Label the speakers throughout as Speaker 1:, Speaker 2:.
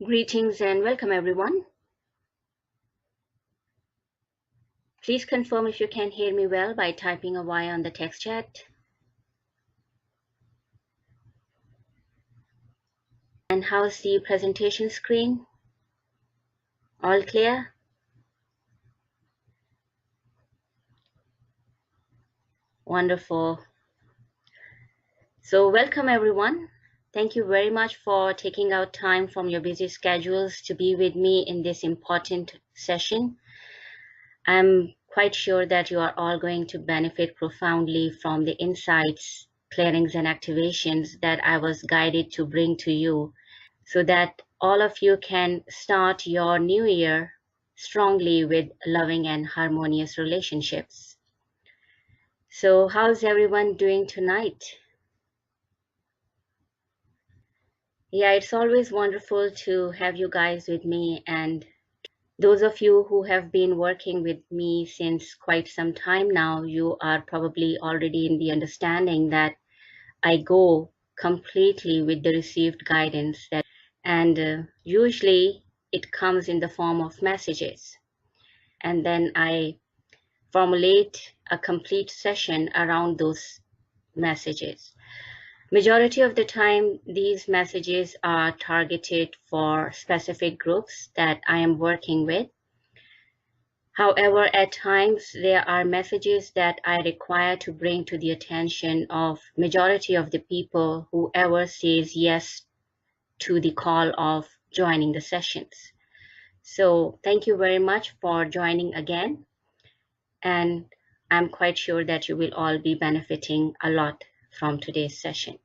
Speaker 1: Greetings and welcome everyone. Please confirm if you can hear me well by typing a Y on the text chat. And how's the presentation screen? All clear? Wonderful. So welcome everyone. Thank you very much for taking out time from your busy schedules to be with me in this important session. I'm quite sure that you are all going to benefit profoundly from the insights, clearings, and activations that I was guided to bring to you so that all of you can start your new year strongly with loving and harmonious relationships. So how's everyone doing tonight? Yeah, it's always wonderful to have you guys with me, and those of you who have been working with me since quite some time now, you are probably already in the understanding that I go completely with the received guidance and usually it comes in the form of messages, and then I formulate a complete session around those messages. Majority of the time, these messages are targeted for specific groups that I am working with. However, at times there are messages that I require to bring to the attention of majority of the people, whoever says yes to the call of joining the sessions. So thank you very much for joining again. And I'm quite sure that you will all be benefiting a lot from today's session.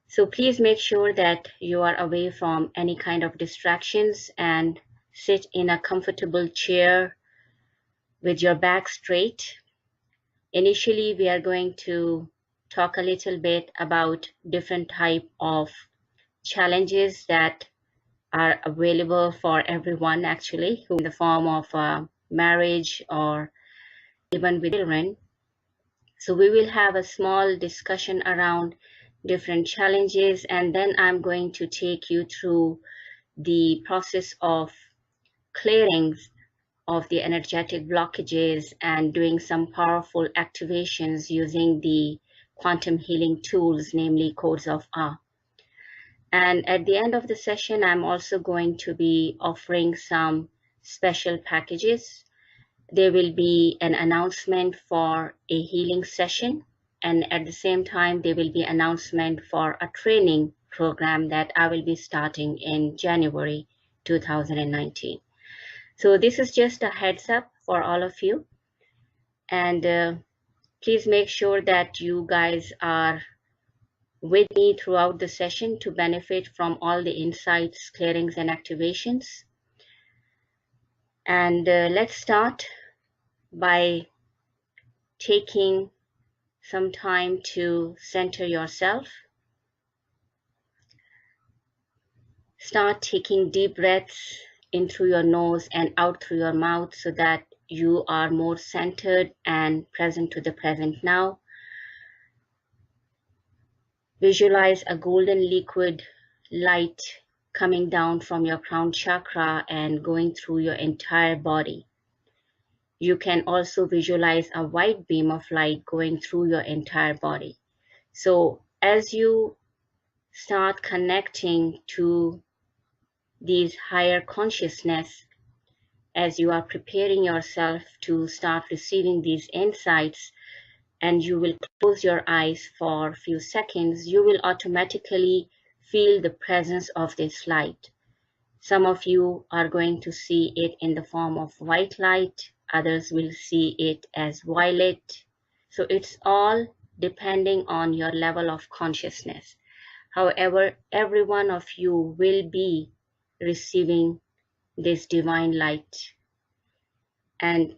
Speaker 1: So please make sure that you are away from any kind of distractions and sit in a comfortable chair with your back straight. Initially, we are going to talk a little bit about different type of challenges that are available for everyone actually, in the form of marriage or even with children. So we will have a small discussion around different challenges, and then I'm going to take you through the process of clearings of the energetic blockages and doing some powerful activations using the quantum healing tools, namely codes of Ah. And at the end of the session, I'm also going to be offering some special packages. There will be an announcement for a healing session, and at the same time, there will be an announcement for a training program that I will be starting in January 2019. So this is just a heads up for all of you. And please make sure that you guys are with me throughout the session to benefit from all the insights, clearings, and activations. And let's start by taking some time to center yourself. Start taking deep breaths in through your nose and out through your mouth so that you are more centered and present to the present now. Visualize a golden liquid light coming down from your crown chakra and going through your entire body. You can also visualize a white beam of light going through your entire body. So as you start connecting to these higher consciousness, as you are preparing yourself to start receiving these insights, and you will close your eyes for a few seconds, you will automatically feel the presence of this light. Some of you are going to see it in the form of white light, others will see it as violet. So it's all depending on your level of consciousness. However, every one of you will be receiving this divine light. And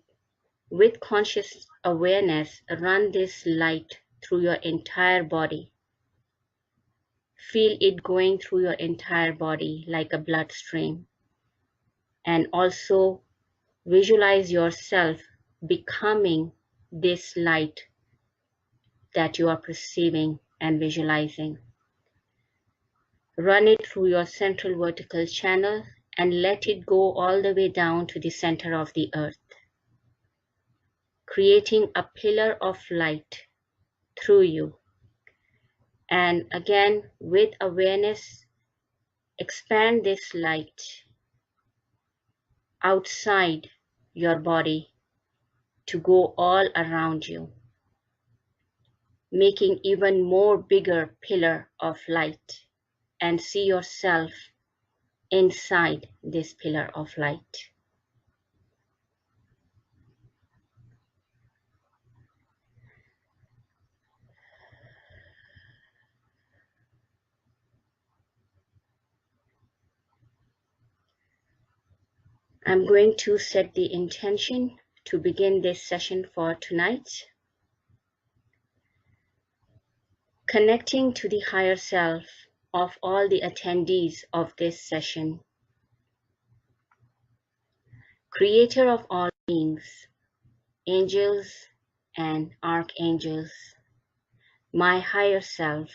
Speaker 1: with conscious awareness, run this light through your entire body. Feel it going through your entire body like a bloodstream. And also visualize yourself becoming this light that you are perceiving and visualizing. Run it through your central vertical channel and let it go all the way down to the center of the earth, creating a pillar of light through you. And again, with awareness, expand this light outside your body to go all around you, making even more bigger pillar of light, and see yourself inside this pillar of light. I'm going to set the intention to begin this session for tonight. Connecting to the higher self of all the attendees of this session, creator of all beings, angels and archangels, my higher self,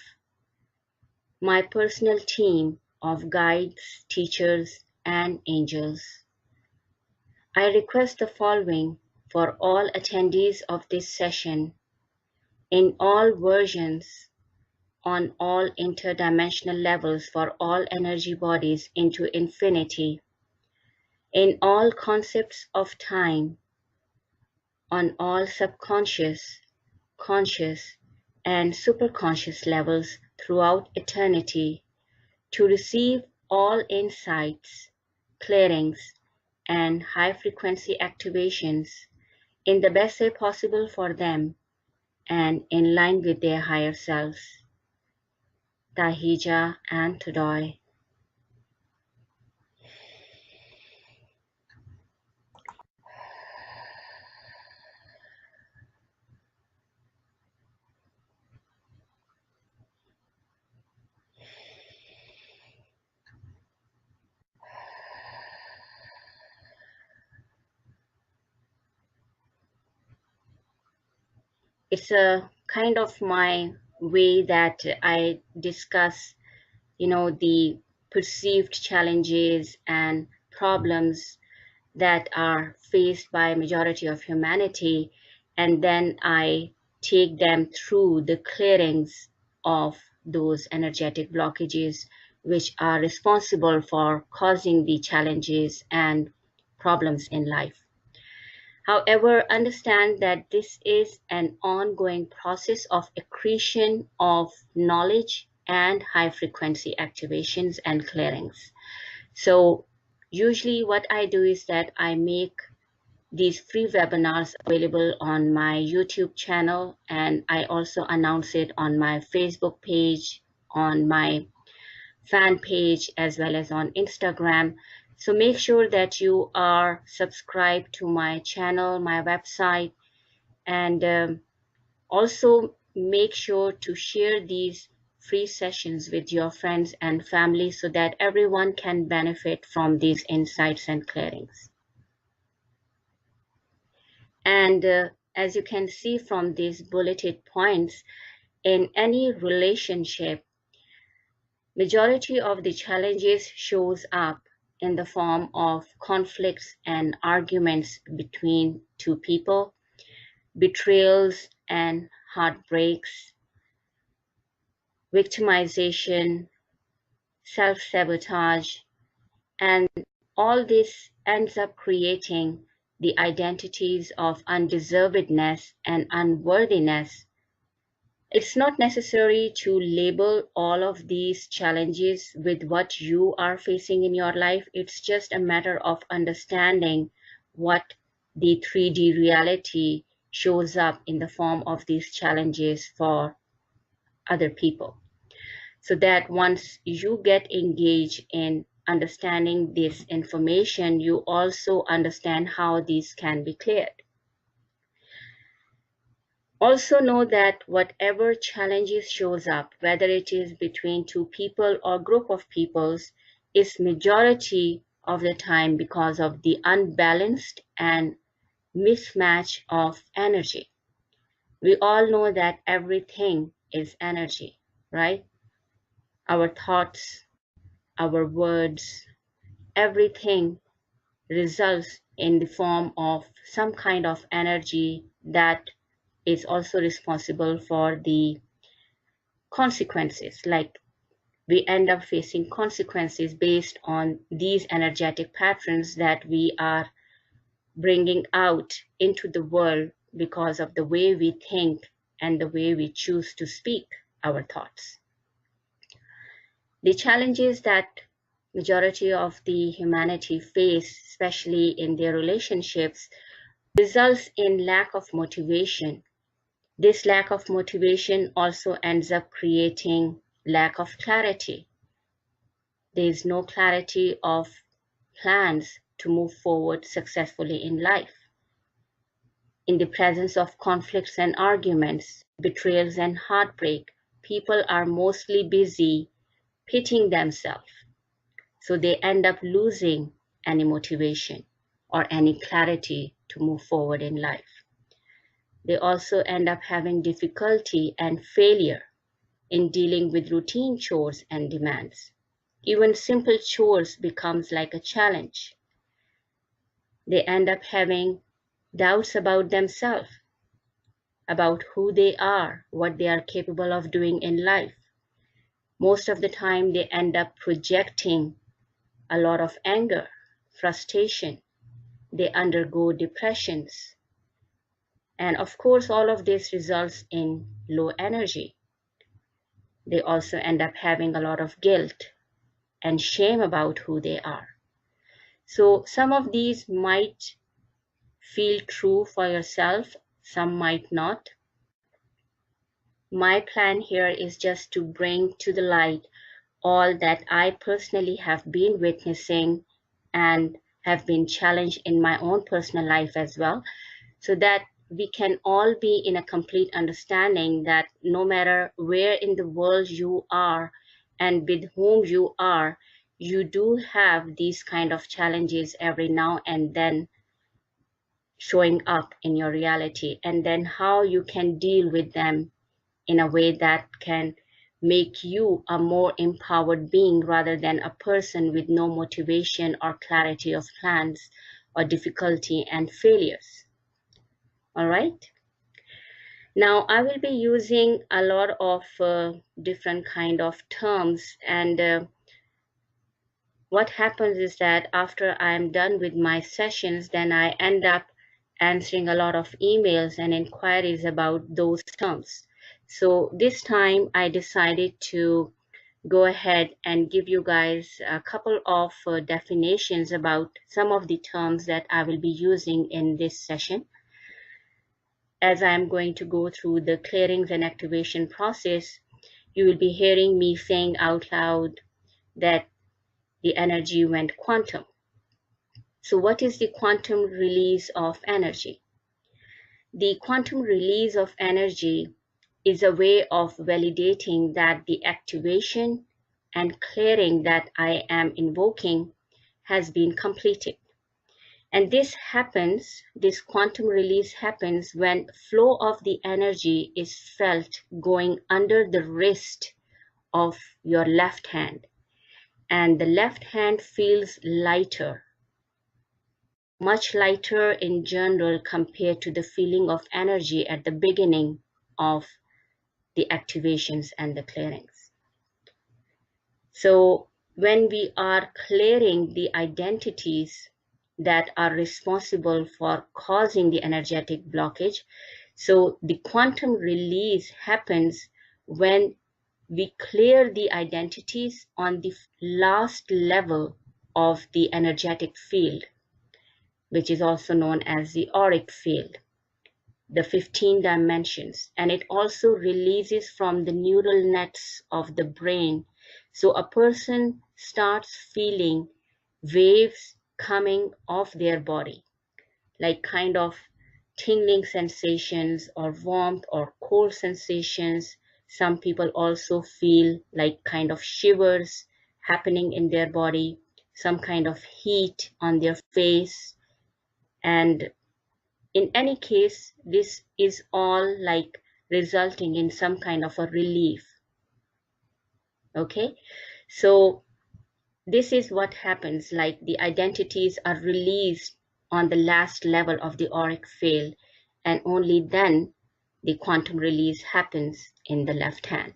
Speaker 1: my personal team of guides, teachers, and angels. I request the following for all attendees of this session in all versions, on all interdimensional levels, for all energy bodies into infinity, in all concepts of time, on all subconscious, conscious, and superconscious levels throughout eternity, to receive all insights, clearings, and high frequency activations in the best way possible for them and in line with their higher selves. Tahija and Todoi. It's a kind of my way that I discuss, the perceived challenges and problems that are faced by majority of humanity, and then I take them through the clearings of those energetic blockages which are responsible for causing the challenges and problems in life. However, understand that this is an ongoing process of accretion of knowledge and high frequency activations and clearings. So usually what I do is that I make these free webinars available on my YouTube channel, and I also announce it on my Facebook page, on my fan page, as well as on Instagram. So make sure that you are subscribed to my channel, my website, and also make sure to share these free sessions with your friends and family so that everyone can benefit from these insights and clearings. And as you can see from these bulleted points, in any relationship, majority of the challenges shows up in the form of conflicts and arguments between two people, betrayals and heartbreaks, victimization, self-sabotage, and all this ends up creating the identities of undeservedness and unworthiness. It's not necessary to label all of these challenges with what you are facing in your life. It's just a matter of understanding what the 3D reality shows up in the form of these challenges for other people. So that once you get engaged in understanding this information, you also understand how these can be cleared. Also know that whatever challenges shows up, whether it is between two people or group of peoples, is majority of the time because of the unbalanced and mismatch of energy. We all know that everything is energy, right? Our thoughts, our words, everything results in the form of some kind of energy that is also responsible for the consequences. Like we end up facing consequences based on these energetic patterns that we are bringing out into the world because of the way we think and the way we choose to speak our thoughts. The challenges that majority of the humanity face, especially in their relationships, results in lack of motivation. This lack of motivation also ends up creating lack of clarity. There is no clarity of plans to move forward successfully in life. In the presence of conflicts and arguments, betrayals and heartbreak, people are mostly busy pitying themselves. So they end up losing any motivation or any clarity to move forward in life. They also end up having difficulty and failure in dealing with routine chores and demands. Even simple chores becomes like a challenge. They end up having doubts about themselves, about who they are, what they are capable of doing in life. Most of the time, they end up projecting a lot of anger, frustration. They undergo depressions. And of course, all of this results in low energy. They also end up having a lot of guilt and shame about who they are. So some of these might feel true for yourself, some might not. My plan here is just to bring to the light all that I personally have been witnessing and have been challenged in my own personal life as well, so that we can all be in a complete understanding that no matter where in the world you are and with whom you are, you do have these kind of challenges every now and then showing up in your reality, and then how you can deal with them in a way that can make you a more empowered being rather than a person with no motivation or clarity of plans or difficulty and failures. All right. Now I will be using a lot of different kind of terms, and what happens is that after I am done with my sessions, then I end up answering a lot of emails and inquiries about those terms. So this time I decided to go ahead and give you guys a couple of definitions about some of the terms that I will be using in this session. As I'm going to go through the clearings and activation process, you will be hearing me saying out loud that the energy went quantum. So what is the quantum release of energy? The quantum release of energy is a way of validating that the activation and clearing that I am invoking has been completed. And this quantum release happens when flow of the energy is felt going under the wrist of your left hand. And the left hand feels lighter, much lighter in general compared to the feeling of energy at the beginning of the activations and the clearings. So when we are clearing the identities that are responsible for causing the energetic blockage, so the quantum release happens when we clear the identities on the last level of the energetic field, which is also known as the auric field, the 15 dimensions, and it also releases from the neural nets of the brain. So a person starts feeling waves coming off their body, like kind of tingling sensations or warmth or cold sensations. Some people also feel like kind of shivers happening in their body, some kind of heat on their face. And in any case, this is all like resulting in some kind of a relief. Okay, so this is what happens, like the identities are released on the last level of the auric field, and only then the quantum release happens in the left hand.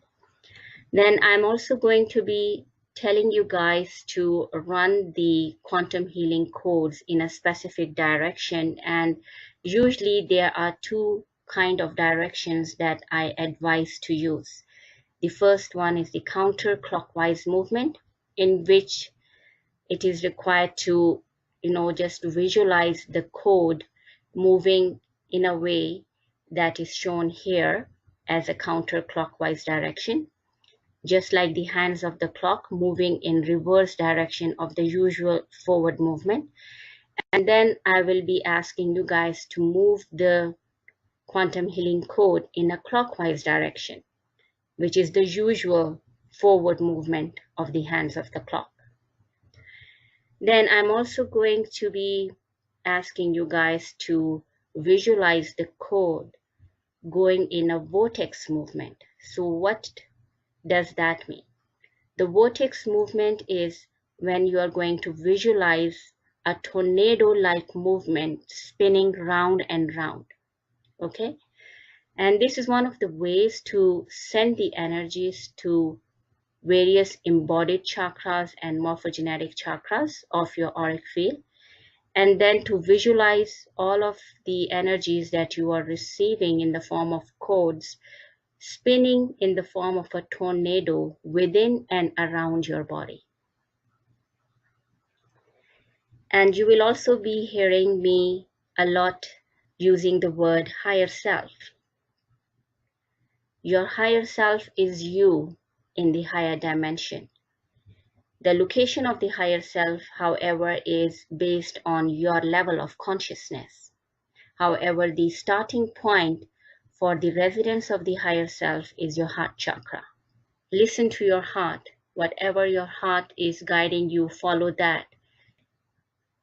Speaker 1: Then I'm also going to be telling you guys to run the quantum healing codes in a specific direction, and usually there are two kind of directions that I advise to use. The first one is the counterclockwise movement, in which it is required to, just visualize the code moving in a way that is shown here as a counterclockwise direction, just like the hands of the clock moving in reverse direction of the usual forward movement. And then I will be asking you guys to move the quantum healing code in a clockwise direction, which is the usual forward movement of the hands of the clock. Then I'm also going to be asking you guys to visualize the code going in a vortex movement. So what does that mean? The vortex movement is when you are going to visualize a tornado-like movement spinning round and round, okay? And this is one of the ways to send the energies to various embodied chakras and morphogenetic chakras of your auric field, and then to visualize all of the energies that you are receiving in the form of codes spinning in the form of a tornado within and around your body. And you will also be hearing me a lot using the word higher self. Your higher self is you in the higher dimension. The location of the higher self, however, is based on your level of consciousness. However, the starting point for the residence of the higher self is your heart chakra. Listen to your heart. Whatever your heart is guiding you, follow that.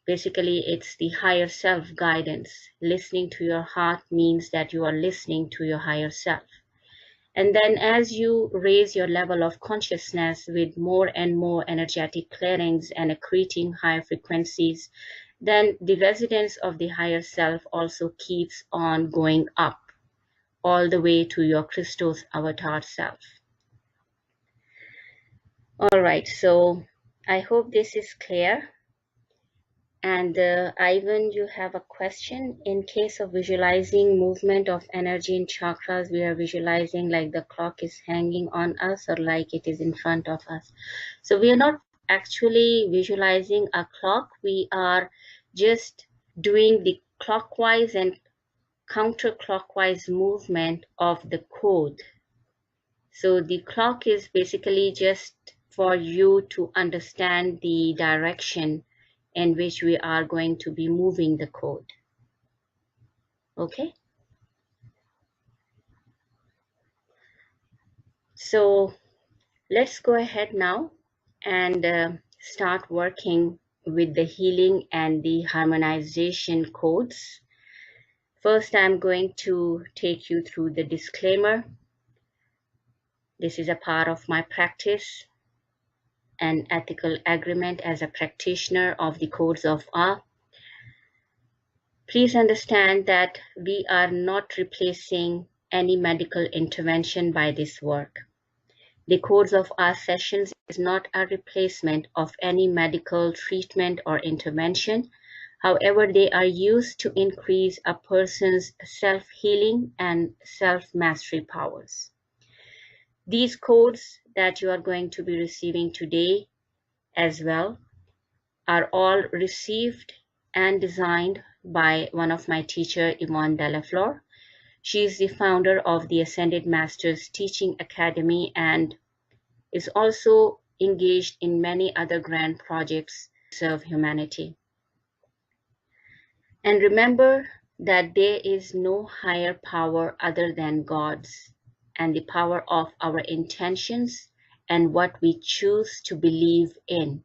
Speaker 1: Basically, it's the higher self guidance. Listening to your heart means that you are listening to your higher self. And then as you raise your level of consciousness with more and more energetic clearings and accreting higher frequencies, then the residence of the higher self also keeps on going up all the way to your Christos avatar self. All right, so I hope this is clear. And Ivan, you have a question. In case of visualizing movement of energy in chakras, we are visualizing like the clock is hanging on us or like it is in front of us. So we are not actually visualizing a clock. We are just doing the clockwise and counterclockwise movement of the code. So the clock is basically just for you to understand the direction in which we are going to be moving the code. Okay? So let's go ahead now and start working with the healing and the harmonization codes. First, I'm going to take you through the disclaimer. This is a part of my practice and ethical agreement as a practitioner of the codes of Ah. Please understand that we are not replacing any medical intervention by this work. The codes of our sessions is not a replacement of any medical treatment or intervention. However, they are used to increase a person's self-healing and self-mastery powers. These codes that you are going to be receiving today as well are all received and designed by one of my teacher, Yvonne Delafleur. She is the founder of the Ascended Masters Teaching Academy and is also engaged in many other grand projects to serve humanity. And remember that there is no higher power other than God's, and the power of our intentions and what we choose to believe in.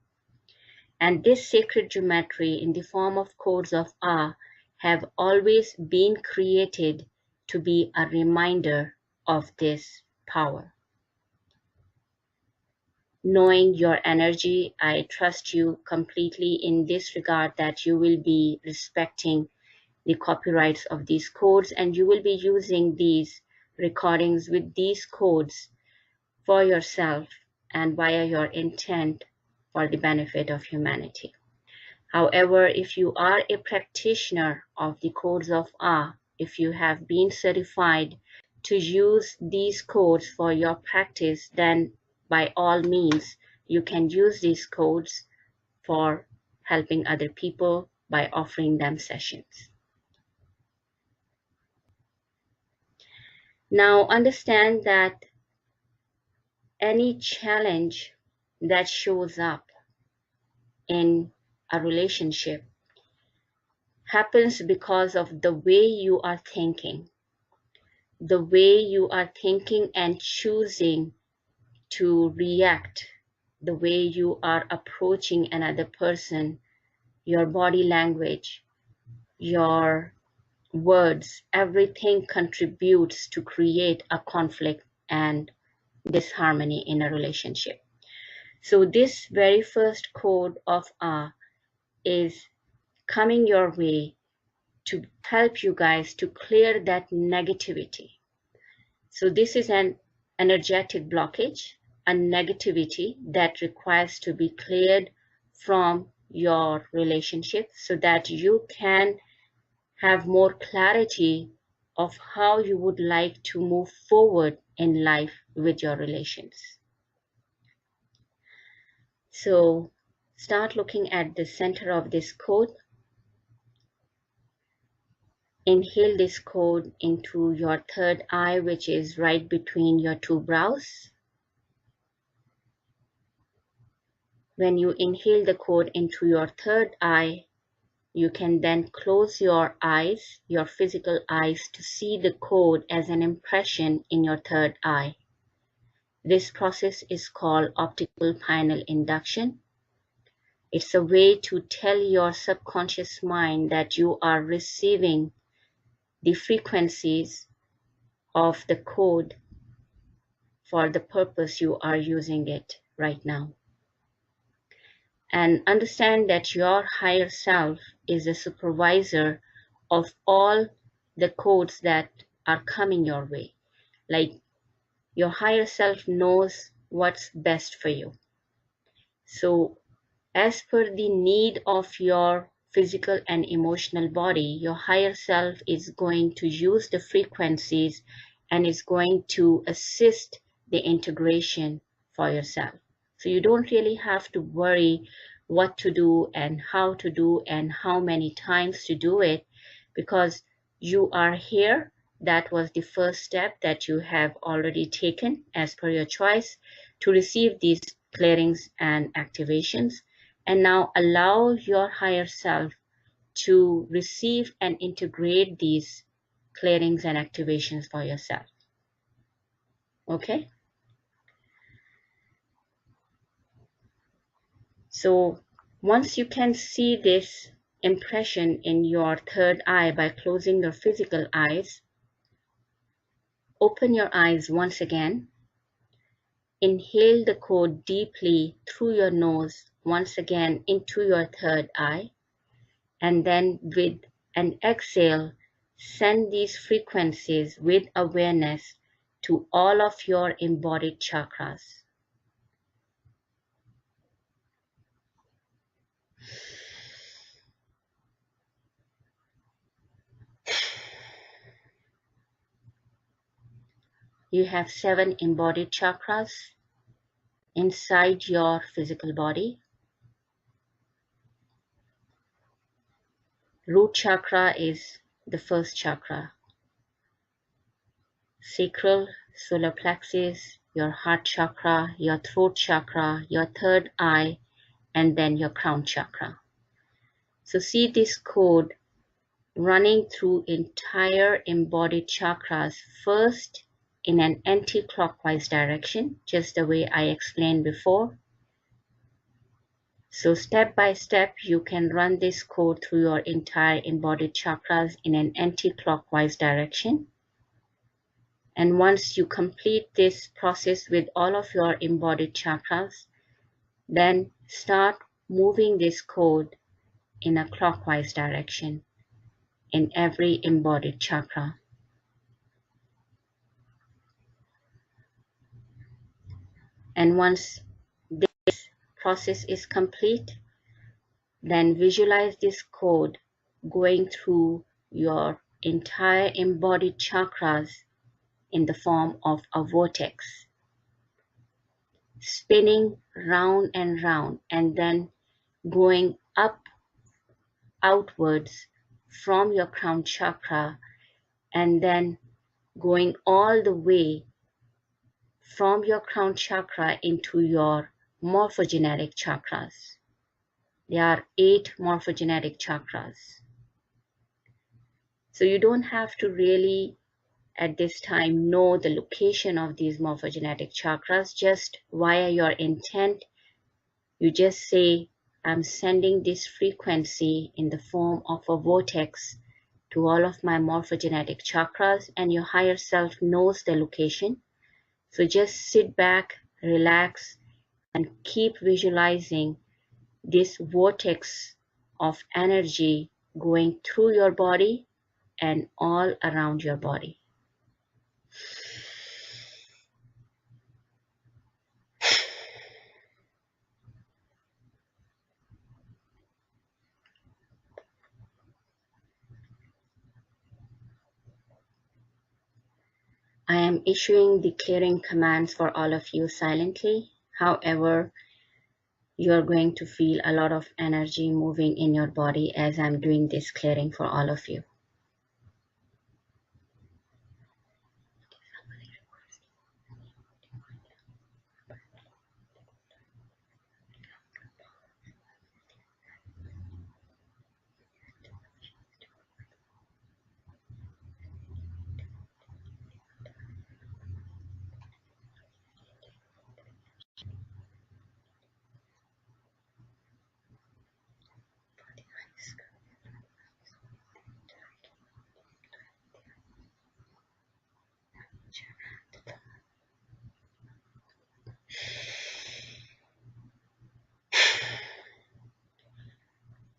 Speaker 1: And this sacred geometry in the form of codes of Ah have always been created to be a reminder of this power. knowing your energy, I trust you completely in this regard that you will be respecting the copyrights of these codes, and you will be using these recordings with these codes for yourself and via your intent for the benefit of humanity. However, if you are a practitioner of the codes of Ah, if you have been certified to use these codes for your practice, then by all means, you can use these codes for helping other people by offering them sessions. Now, understand that any challenge that shows up in a relationship happens because of the way you are thinking, and choosing to react, the way you are approaching another person, your body language, your words, everything contributes to create a conflict and disharmony in a relationship. So this very first code of Ah is coming your way to help you guys to clear that negativity. So this is an energetic blockage, a negativity that requires to be cleared from your relationship so that you can have more clarity of how you would like to move forward in life with your relations. So start looking at the center of this code. Inhale this code into your third eye, which is right between your two brows. When you inhale the code into your third eye, you can then close your eyes, your physical eyes, to see the code as an impression in your third eye. This process is called optical pineal induction. It's a way to tell your subconscious mind that you are receiving the frequencies of the code for the purpose you are using it right now. And understand that your higher self is a supervisor of all the codes that are coming your way. Like, your higher self knows what's best for you. So as per the need of your physical and emotional body, your higher self is going to use the frequencies and is going to assist the integration for yourself. So you don't really have to worry what to do and how to do and how many times to do it, because you are here. That was the first step that you have already taken as per your choice to receive these clearings and activations. And now allow your higher self to receive and integrate these clearings and activations for yourself. Okay? So once you can see this impression in your third eye by closing your physical eyes, open your eyes once again. Inhale the code deeply through your nose once again into your third eye, and then with an exhale, send these frequencies with awareness to all of your embodied chakras. You have 7 embodied chakras inside your physical body. Root chakra is the first chakra. Sacral, solar plexus, your heart chakra, your throat chakra, your third eye, and then your crown chakra. So see this code running through entire embodied chakras, first in an anti-clockwise direction, just the way I explained before. So step by step, you can run this code through your entire embodied chakras in an anti-clockwise direction. And once you complete this process with all of your embodied chakras, Then start moving this code in a clockwise direction in every embodied chakra. And once this process is complete, then visualize this code going through your entire embodied chakras in the form of a vortex, spinning round and round, and then going up outwards from your crown chakra, and then going all the way from your crown chakra into your morphogenetic chakras. There are 8 morphogenetic chakras. So you don't have to really at this time know the location of these morphogenetic chakras. Just via your intent, you just say, I'm sending this frequency in the form of a vortex to all of my morphogenetic chakras, and your higher self knows the location. So just sit back, relax, and keep visualizing this vortex of energy going through your body and all around your body. I am issuing the clearing commands for all of you silently. However, you are going to feel a lot of energy moving in your body as I'm doing this clearing for all of you.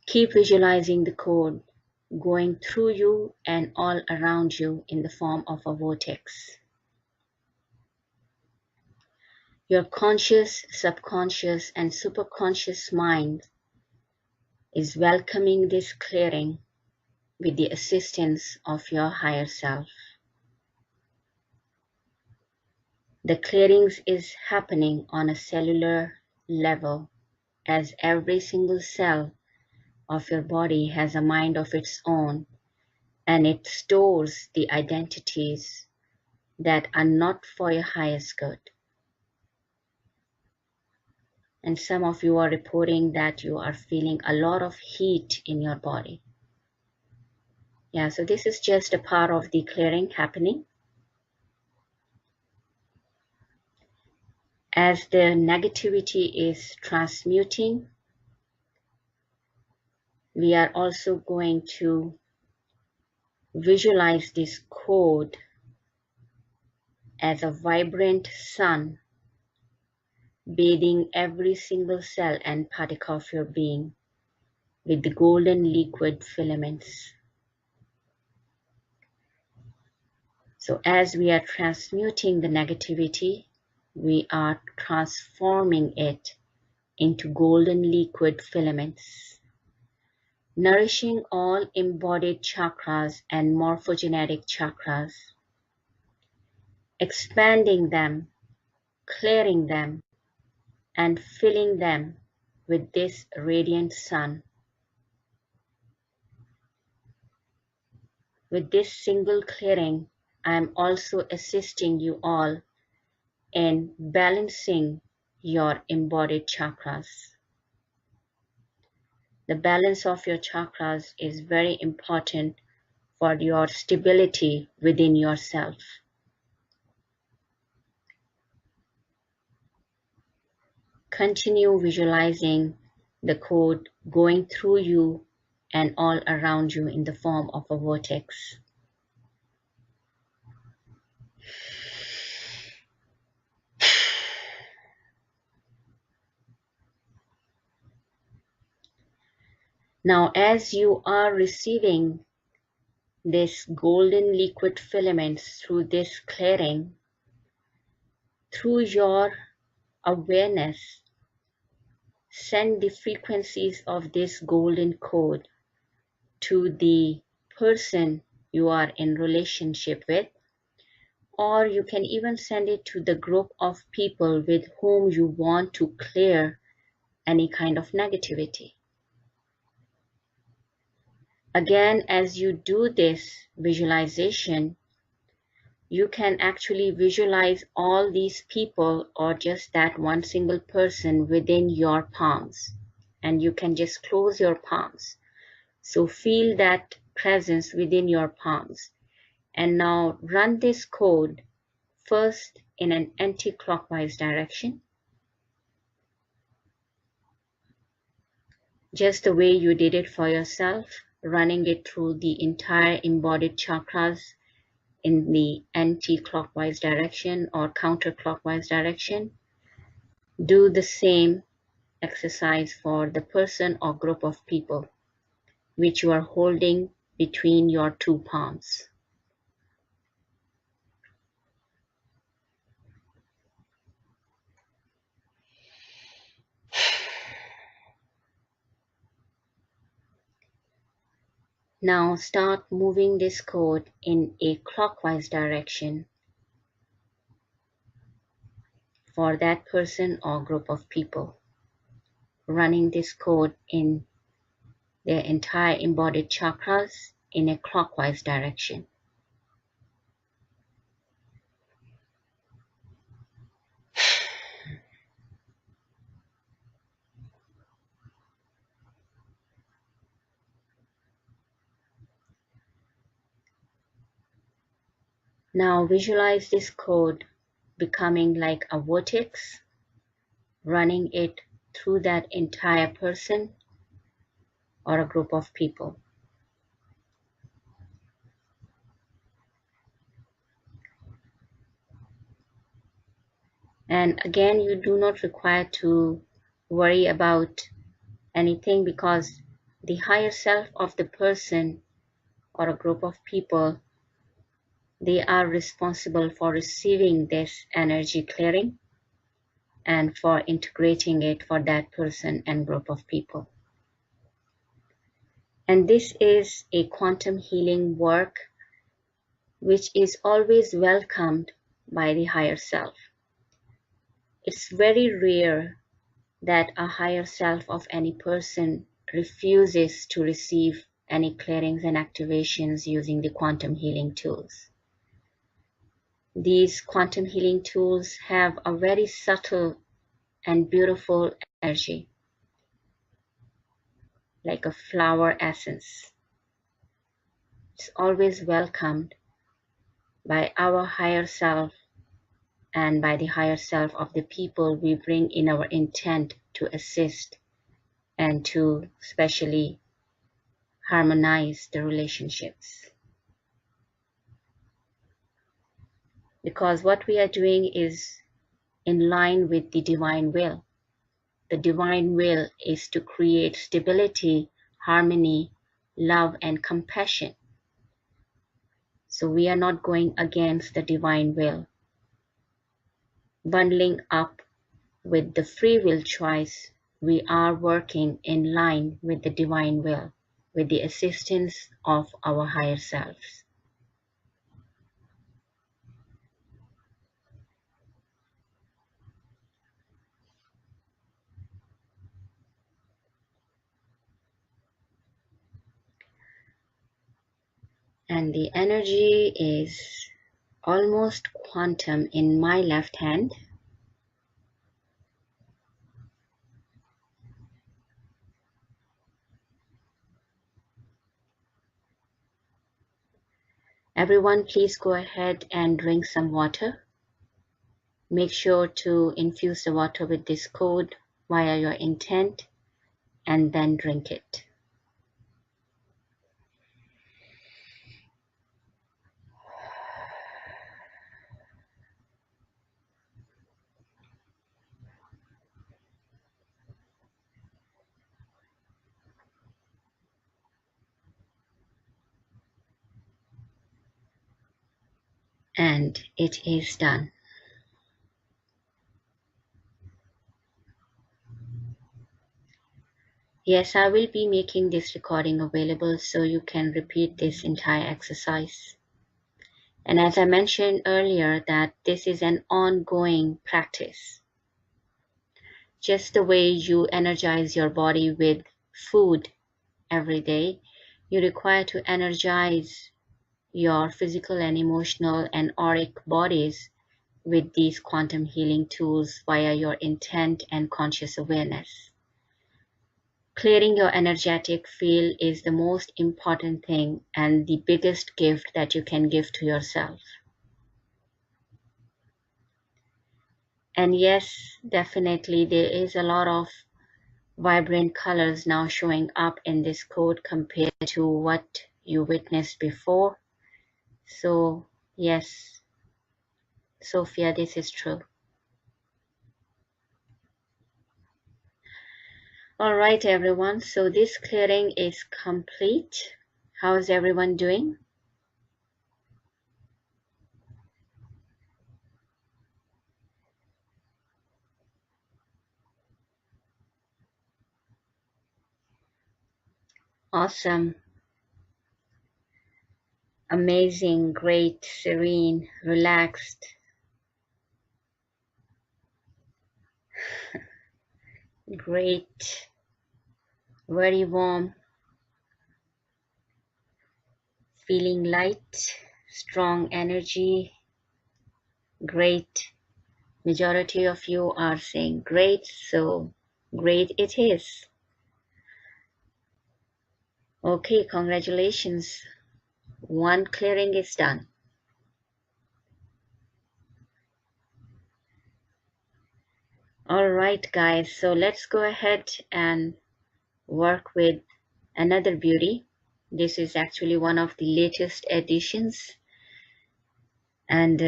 Speaker 1: Keep visualizing the code going through you and all around you in the form of a vortex. Your conscious, subconscious, and superconscious mind is welcoming this clearing with the assistance of your higher self. The clearings is happening on a cellular level, as every single cell of your body has a mind of its own, and it stores the identities that are not for your highest good. And some of you are reporting that you are feeling a lot of heat in your body. Yeah, so this is just a part of the clearing happening. As the negativity is transmuting, we are also going to visualize this code as a vibrant sun bathing every single cell and particle of your being with the golden liquid filaments. So as we are transmuting the negativity, we are transforming it into golden liquid filaments, nourishing all embodied chakras and morphogenetic chakras, expanding them, clearing them, and filling them with this radiant sun. With this single clearing, I am also assisting you all in balancing your embodied chakras. The balance of your chakras is very important for your stability within yourself. Continue visualizing the code going through you and all around you in the form of a vortex. Now, as you are receiving this golden liquid filaments through this clearing, through your awareness, send the frequencies of this golden code to the person you are in relationship with, or you can even send it to the group of people with whom you want to clear any kind of negativity. Again, as you do this visualization, you can actually visualize all these people or just that one single person within your palms. And you can just close your palms. So feel that presence within your palms. And now run this code first in an anti-clockwise direction, just the way you did it for yourself, running it through the entire embodied chakras in the anti-clockwise direction or counterclockwise direction. Do the same exercise for the person or group of people which you are holding between your two palms. Now start moving this code in a clockwise direction for that person or group of people, running this code in their entire embodied chakras in a clockwise direction. Now visualize this code becoming like a vortex, running it through that entire person or a group of people. And again, you do not require to worry about anything because the higher self of the person or a group of people, they are responsible for receiving this energy clearing and for integrating it for that person and group of people. And this is a quantum healing work which is always welcomed by the higher self. It's very rare that a higher self of any person refuses to receive any clearings and activations using the quantum healing tools. These quantum healing tools have a very subtle and beautiful energy, like a flower essence. It's always welcomed by our higher self and by the higher self of the people we bring in our intent to assist and to especially harmonize the relationships. Because what we are doing is in line with the divine will. The divine will is to create stability, harmony, love, and compassion. So we are not going against the divine will. Bundling up with the free will choice, we are working in line with the divine will, with the assistance of our higher selves. And the energy is almost quantum in my left hand. Everyone, please go ahead and drink some water. Make sure to infuse the water with this code via your intent and then drink it. And it is done. Yes, I will be making this recording available so you can repeat this entire exercise. And as I mentioned earlier, that this is an ongoing practice. Just the way you energize your body with food every day, you require to energize your physical and emotional and auric bodies with these quantum healing tools via your intent and conscious awareness. Clearing your energetic field is the most important thing and the biggest gift that you can give to yourself. And yes, definitely there is a lot of vibrant colors now showing up in this code compared to what you witnessed before. So yes, Sophia, this is true. All right, everyone. So this clearing is complete. How's everyone doing? Awesome. Amazing, great, serene, relaxed. Great, very warm, feeling light, strong energy. Great. Majority of you are saying great, so great it is. Okay, congratulations. One clearing is done. All right, guys, so let's go ahead and work with another beauty. This is actually one of the latest additions, and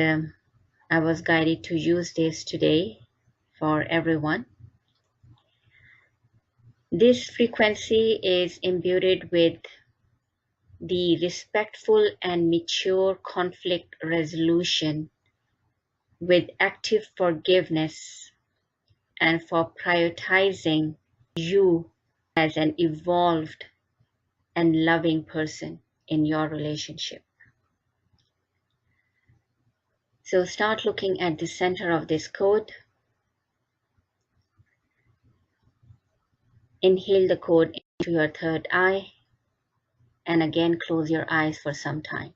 Speaker 1: I was guided to use this today for everyone. This frequency is imbued with the respectful and mature conflict resolution with active forgiveness and for prioritizing you as an evolved and loving person in your relationship. So start looking at the center of this code. Inhale the code into your third eye and again close your eyes for some time.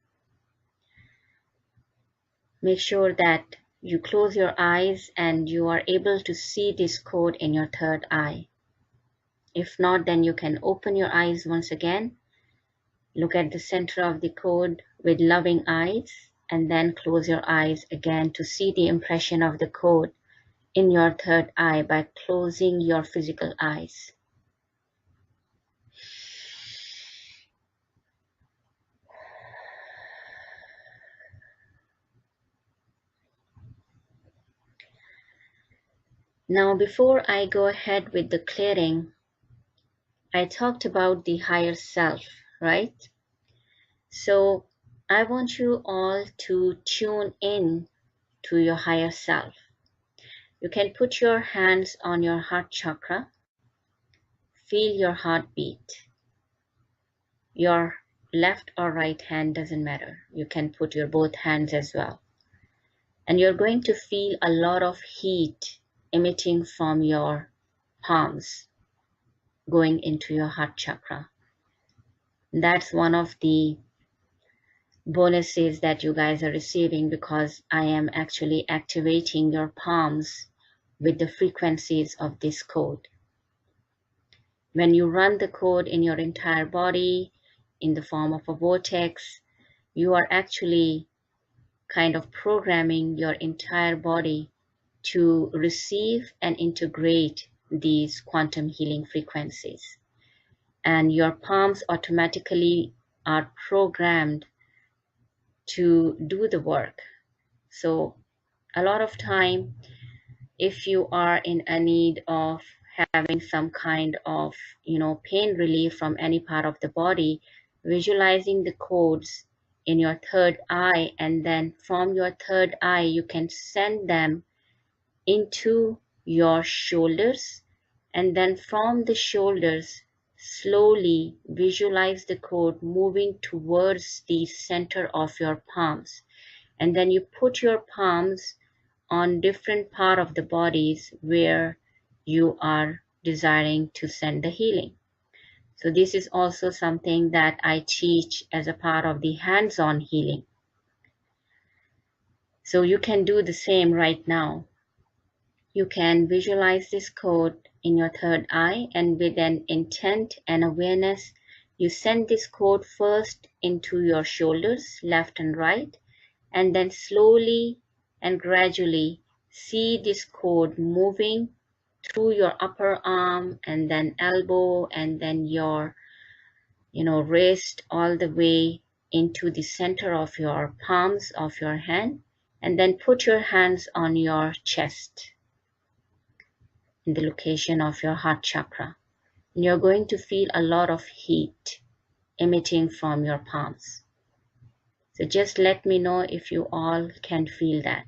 Speaker 1: Make sure that you close your eyes and you are able to see this code in your third eye. If not, then you can open your eyes once again, look at the center of the code with loving eyes, and then close your eyes again to see the impression of the code in your third eye by closing your physical eyes. Now, before I go ahead with the clearing, I talked about the higher self, right? So I want you all to tune in to your higher self. You can put your hands on your heart chakra, feel your heartbeat. Your left or right hand doesn't matter. You can put your both hands as well. And you're going to feel a lot of heat emitting from your palms going into your heart chakra. That's one of the bonuses that you guys are receiving because I am actually activating your palms with the frequencies of this code. When you run the code in your entire body in the form of a vortex, you are actually kind of programming your entire body to receive and integrate these quantum healing frequencies. And your palms automatically are programmed to do the work. So a lot of time, if you are in a need of having some kind of, pain relief from any part of the body, visualizing the codes in your third eye, and then from your third eye you can send them into your shoulders, and then from the shoulders slowly visualize the code moving towards the center of your palms. And then you put your palms on different part of the bodies where you are desiring to send the healing. So this is also something that I teach as a part of the hands-on healing. So you can do the same right now. You can visualize this code in your third eye, and with an intent and awareness, you send this code first into your shoulders, left and right, and then slowly and gradually see this code moving through your upper arm and then elbow and then your wrist all the way into the center of your palms of your hand, and then put your hands on your chest in the location of your heart chakra. And you're going to feel a lot of heat emitting from your palms. So just let me know if you all can feel that.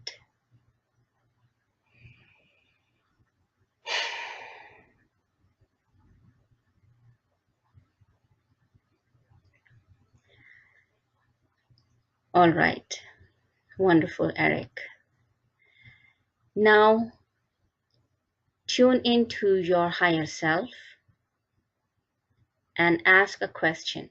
Speaker 1: All right. Wonderful, Eric. Now, tune into your higher self and ask a question.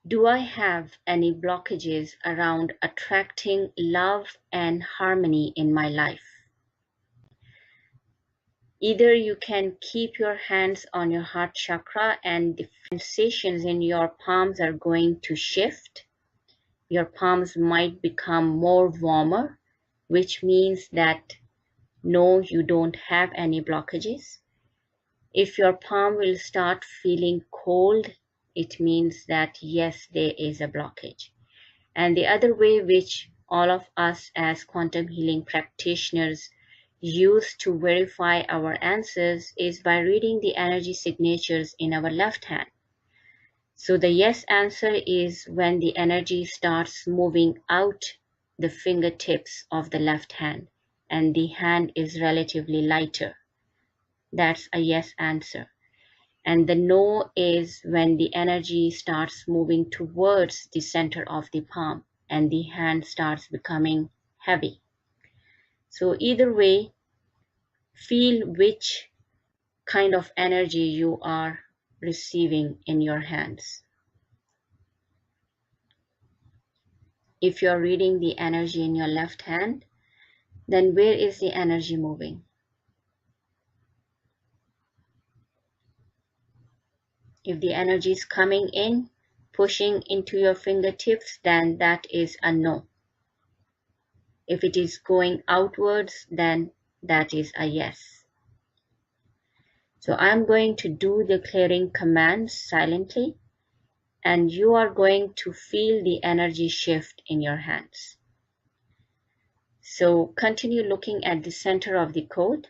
Speaker 1: Do I have any blockages around attracting love and harmony in my life? Either you can keep your hands on your heart chakra and the sensations in your palms are going to shift. Your palms might become more warmer, which means that no, you don't have any blockages. If your palm will start feeling cold, it means that yes, there is a blockage. And the other way which all of us as quantum healing practitioners use to verify our answers is by reading the energy signatures in our left hand. So the yes answer is when the energy starts moving out the fingertips of the left hand and the hand is relatively lighter. That's a yes answer. And the no is when the energy starts moving towards the center of the palm and the hand starts becoming heavy. So either way, feel which kind of energy you are receiving in your hands. If you're reading the energy in your left hand, then where is the energy moving? If the energy is coming in, pushing into your fingertips, then that is a no. If it is going outwards, then that is a yes. So I'm going to do the clearing commands silently, and you are going to feel the energy shift in your hands. So continue looking at the center of the code.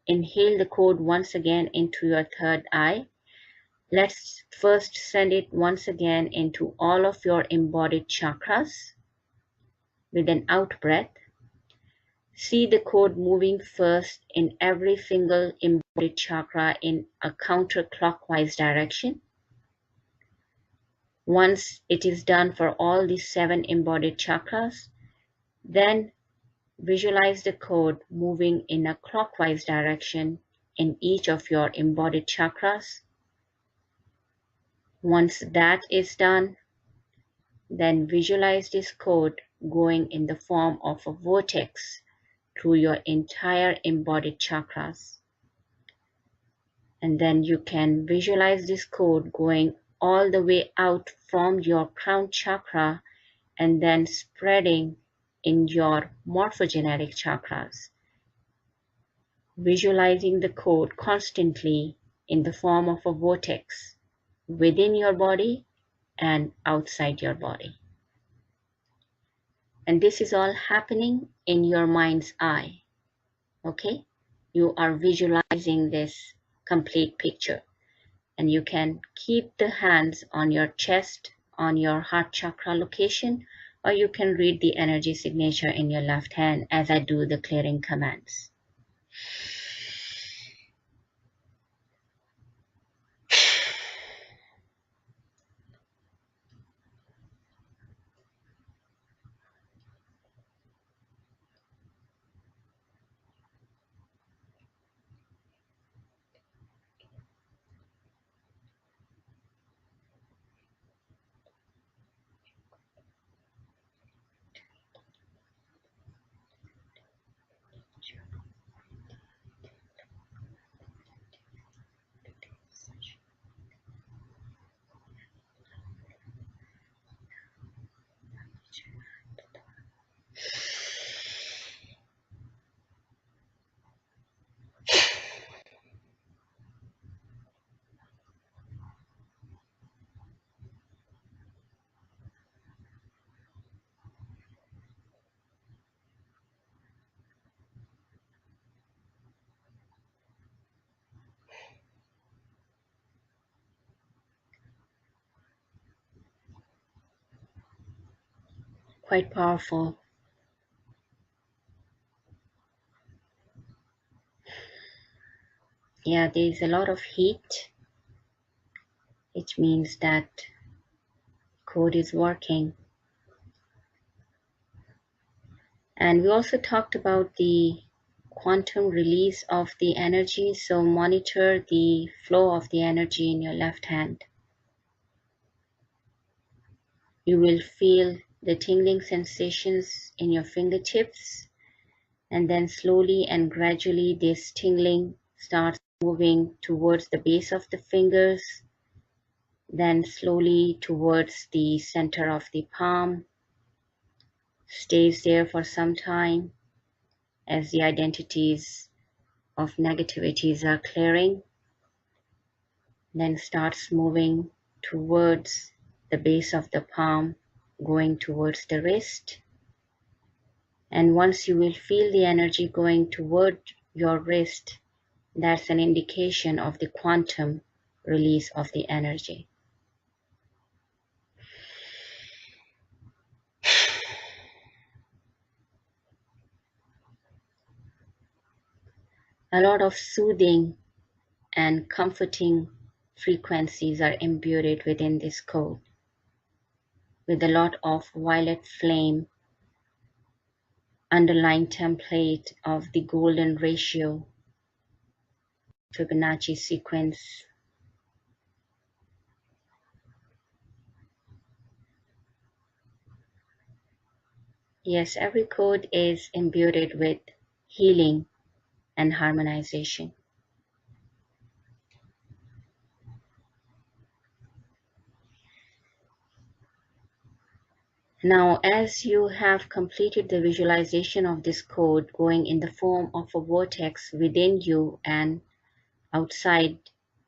Speaker 1: Inhale the code once again into your third eye. Let's first send it once again into all of your embodied chakras with an out breath. See the code moving first in every single embodied chakra in a counterclockwise direction. Once it is done for all the 7 embodied chakras, then visualize the code moving in a clockwise direction in each of your embodied chakras. Once that is done, then visualize this code going in the form of a vortex through your entire embodied chakras. And then you can visualize this code going all the way out from your crown chakra and then spreading in your morphogenetic chakras. Visualizing the code constantly in the form of a vortex within your body and outside your body. And this is all happening in your mind's eye. Okay? You are visualizing this complete picture. And you can keep the hands on your chest, on your heart chakra location, or you can read the energy signature in your left hand as I do the clearing commands. Quite powerful. Yeah, there's a lot of heat, which means that code is working. And we also talked about the quantum release of the energy, so monitor the flow of the energy in your left hand. You will feel the tingling sensations in your fingertips, and then slowly and gradually this tingling starts moving towards the base of the fingers, then slowly towards the center of the palm, stays there for some time as the identities of negativities are clearing, then starts moving towards the base of the palm, going towards the wrist. And once you will feel the energy going toward your wrist, that's an indication of the quantum release of the energy. A lot of soothing and comforting frequencies are imbued within this code, with a lot of violet flame, underlying template of the golden ratio, Fibonacci sequence. Yes, every code is imbued with healing and harmonization. Now, as you have completed the visualization of this code going in the form of a vortex within you and outside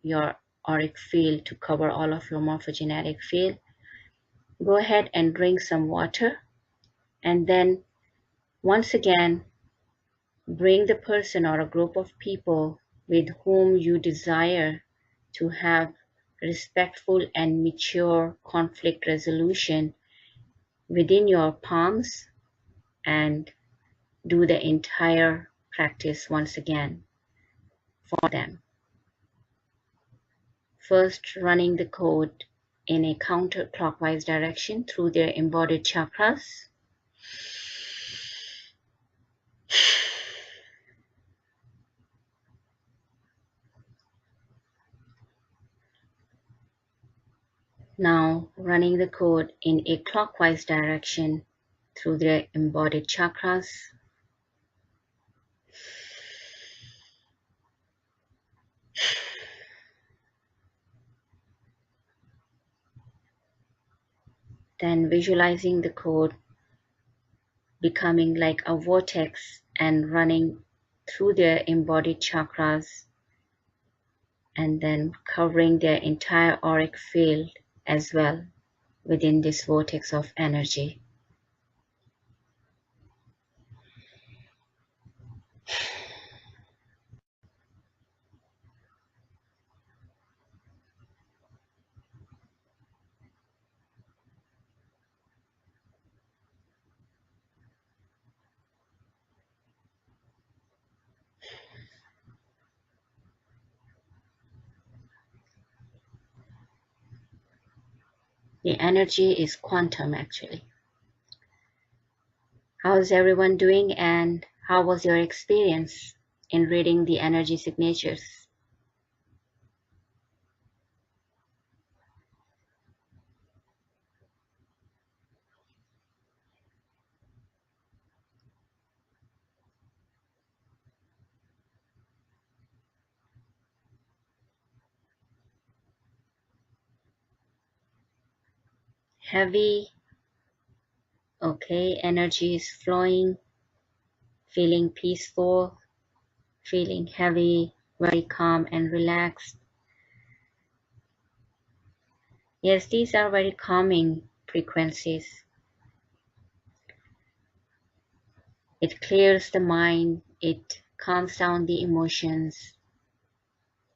Speaker 1: your auric field to cover all of your morphogenetic field, go ahead and drink some water, and then once again bring the person or a group of people with whom you desire to have respectful and mature conflict resolution within your palms, and do the entire practice once again for them. First, running the code in a counterclockwise direction through their embodied chakras. Now, running the code in a clockwise direction through their embodied chakras. Then visualizing the code becoming like a vortex and running through their embodied chakras, and then covering their entire auric field as well within this vortex of energy. The energy is quantum actually. How's everyone doing and how was your experience in reading the energy signatures? Heavy, okay, energy is flowing, feeling peaceful, feeling heavy, very calm and relaxed. Yes, these are very calming frequencies. It clears the mind, it calms down the emotions,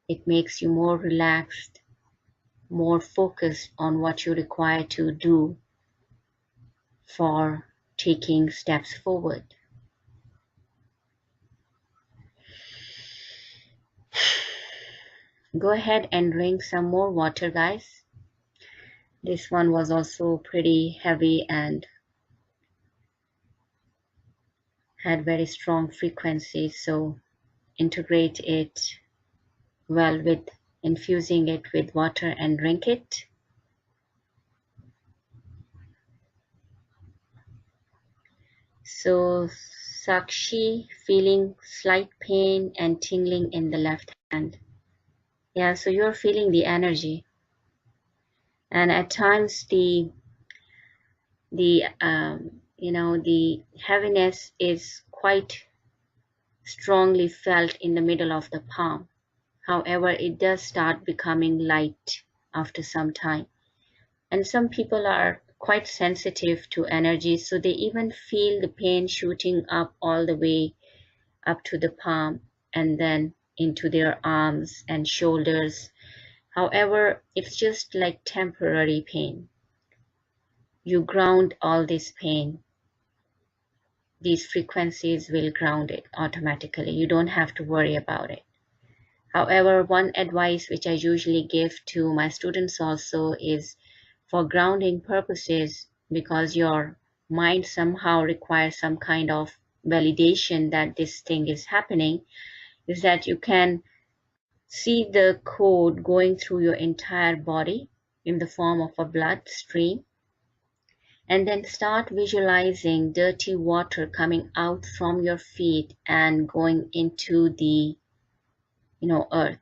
Speaker 1: it makes you more relaxed, more focused on what you require to do for taking steps forward. Go ahead and drink some more water, guys. This one was also pretty heavy and had very strong frequencies, so integrate it well with infusing it with water and drink it. So Sakshi, feeling slight pain and tingling in the left hand. Yeah, so you're feeling the energy, and at times the heaviness is quite strongly felt in the middle of the palm. However, it does start becoming light after some time. And some people are quite sensitive to energy, so they even feel the pain shooting up all the way up to the palm and then into their arms and shoulders. However, it's just like temporary pain. You ground all this pain. These frequencies will ground it automatically. You don't have to worry about it. However, one advice which I usually give to my students also is for grounding purposes, because your mind somehow requires some kind of validation that this thing is happening, is that you can see the code going through your entire body in the form of a blood stream, and then start visualizing dirty water coming out from your feet and going into the earth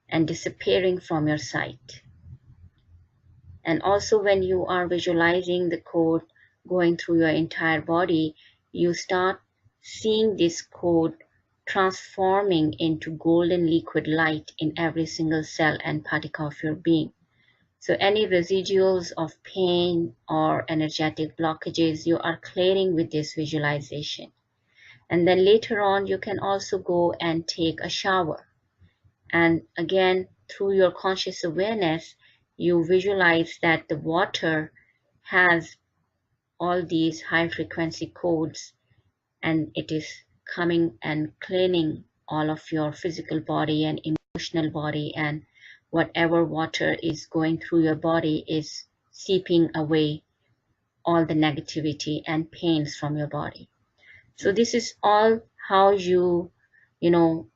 Speaker 1: and disappearing from your sight. And also when you are visualizing the code going through your entire body, you start seeing this code transforming into golden liquid light in every single cell and particle of your being. So any residuals of pain or energetic blockages you are clearing with this visualization. And then later on, you can also go and take a shower. And again, through your conscious awareness, you visualize that the water has all these high frequency codes, and it is coming and cleaning all of your physical body and emotional body, and whatever water is going through your body is seeping away all the negativity and pains from your body. So this is all how you know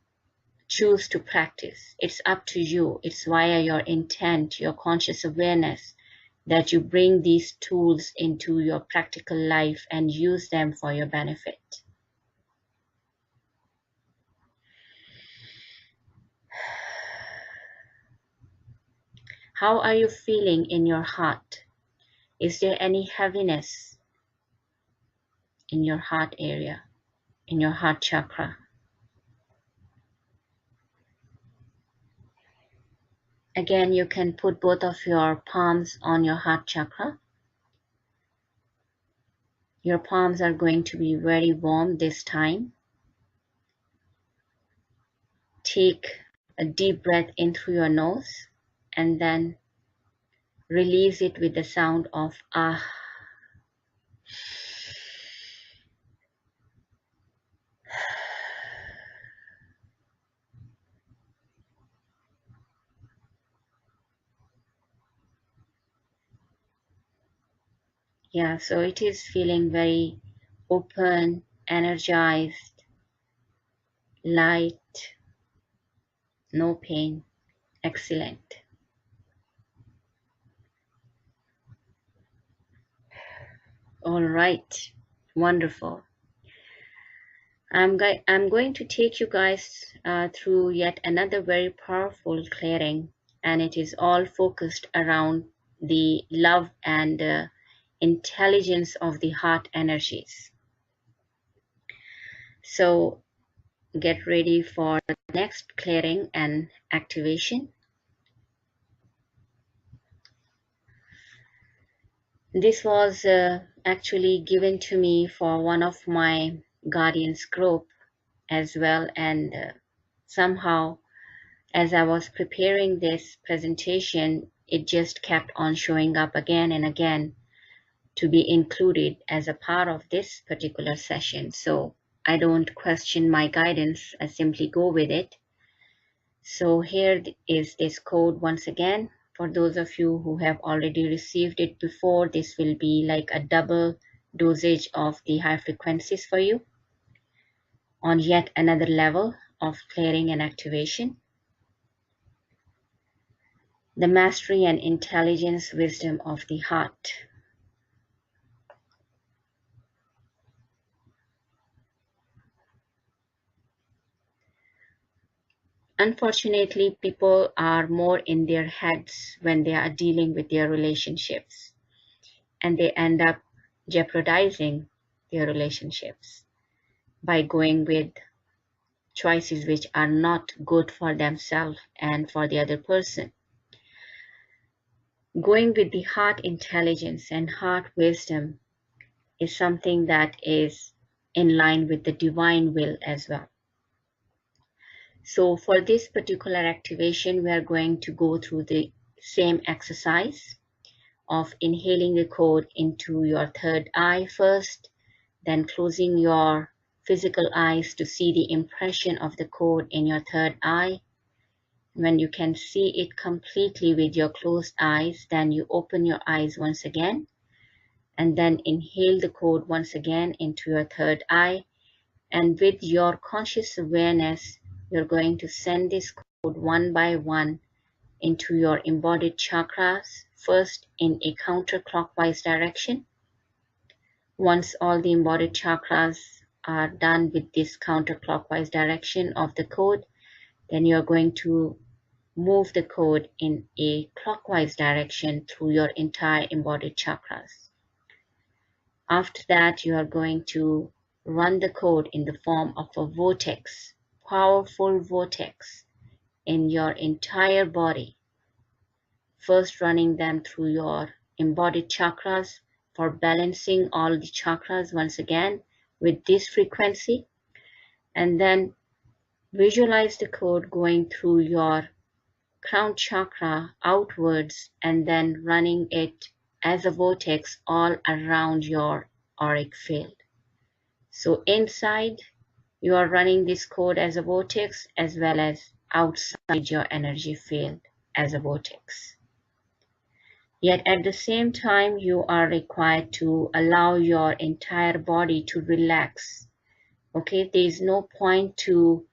Speaker 1: choose to practice. It's up to you. It's via your intent, your conscious awareness, that you bring these tools into your practical life and use them for your benefit. How are you feeling in your heart? Is there any heaviness in your heart area, in your heart chakra? Again, you can put both of your palms on your heart chakra. Your palms are going to be very warm this time. Take a deep breath in through your nose and then release it with the sound of ah. Yeah, so it is feeling very open, energized, light, no pain. Excellent. All right. Wonderful. I'm going to take you guys through yet another very powerful clearing, and it is all focused around the love and intelligence of the heart energies. So get ready for the next clearing and activation. This was actually given to me for one of my guardians group as well, and somehow as I was preparing this presentation, it just kept on showing up again and again to be included as a part of this particular session. So I don't question my guidance, I simply go with it. So here is this code once again. For those of you who have already received it before, this will be like a double dosage of the high frequencies for you on yet another level of clearing and activation. The mastery and intelligence wisdom of the heart. Unfortunately, people are more in their heads when they are dealing with their relationships, and they end up jeopardizing their relationships by going with choices which are not good for themselves and for the other person. Going with the heart intelligence and heart wisdom is something that is in line with the divine will as well. So for this particular activation, we are going to go through the same exercise of inhaling the code into your third eye first, then closing your physical eyes to see the impression of the code in your third eye. When you can see it completely with your closed eyes, then you open your eyes once again and then inhale the code once again into your third eye. And with your conscious awareness, you're going to send this code one by one into your embodied chakras, first in a counterclockwise direction. Once all the embodied chakras are done with this counterclockwise direction of the code, then you're going to move the code in a clockwise direction through your entire embodied chakras. After that, you are going to run the code in the form of a vortex, powerful vortex in your entire body. First running them through your embodied chakras for balancing all the chakras once again with this frequency, and then visualize the code going through your crown chakra outwards and then running it as a vortex all around your auric field. So inside, you are running this code as a vortex as well as outside your energy field as a vortex. Yet at the same time, you are required to allow your entire body to relax. Okay, there is no point to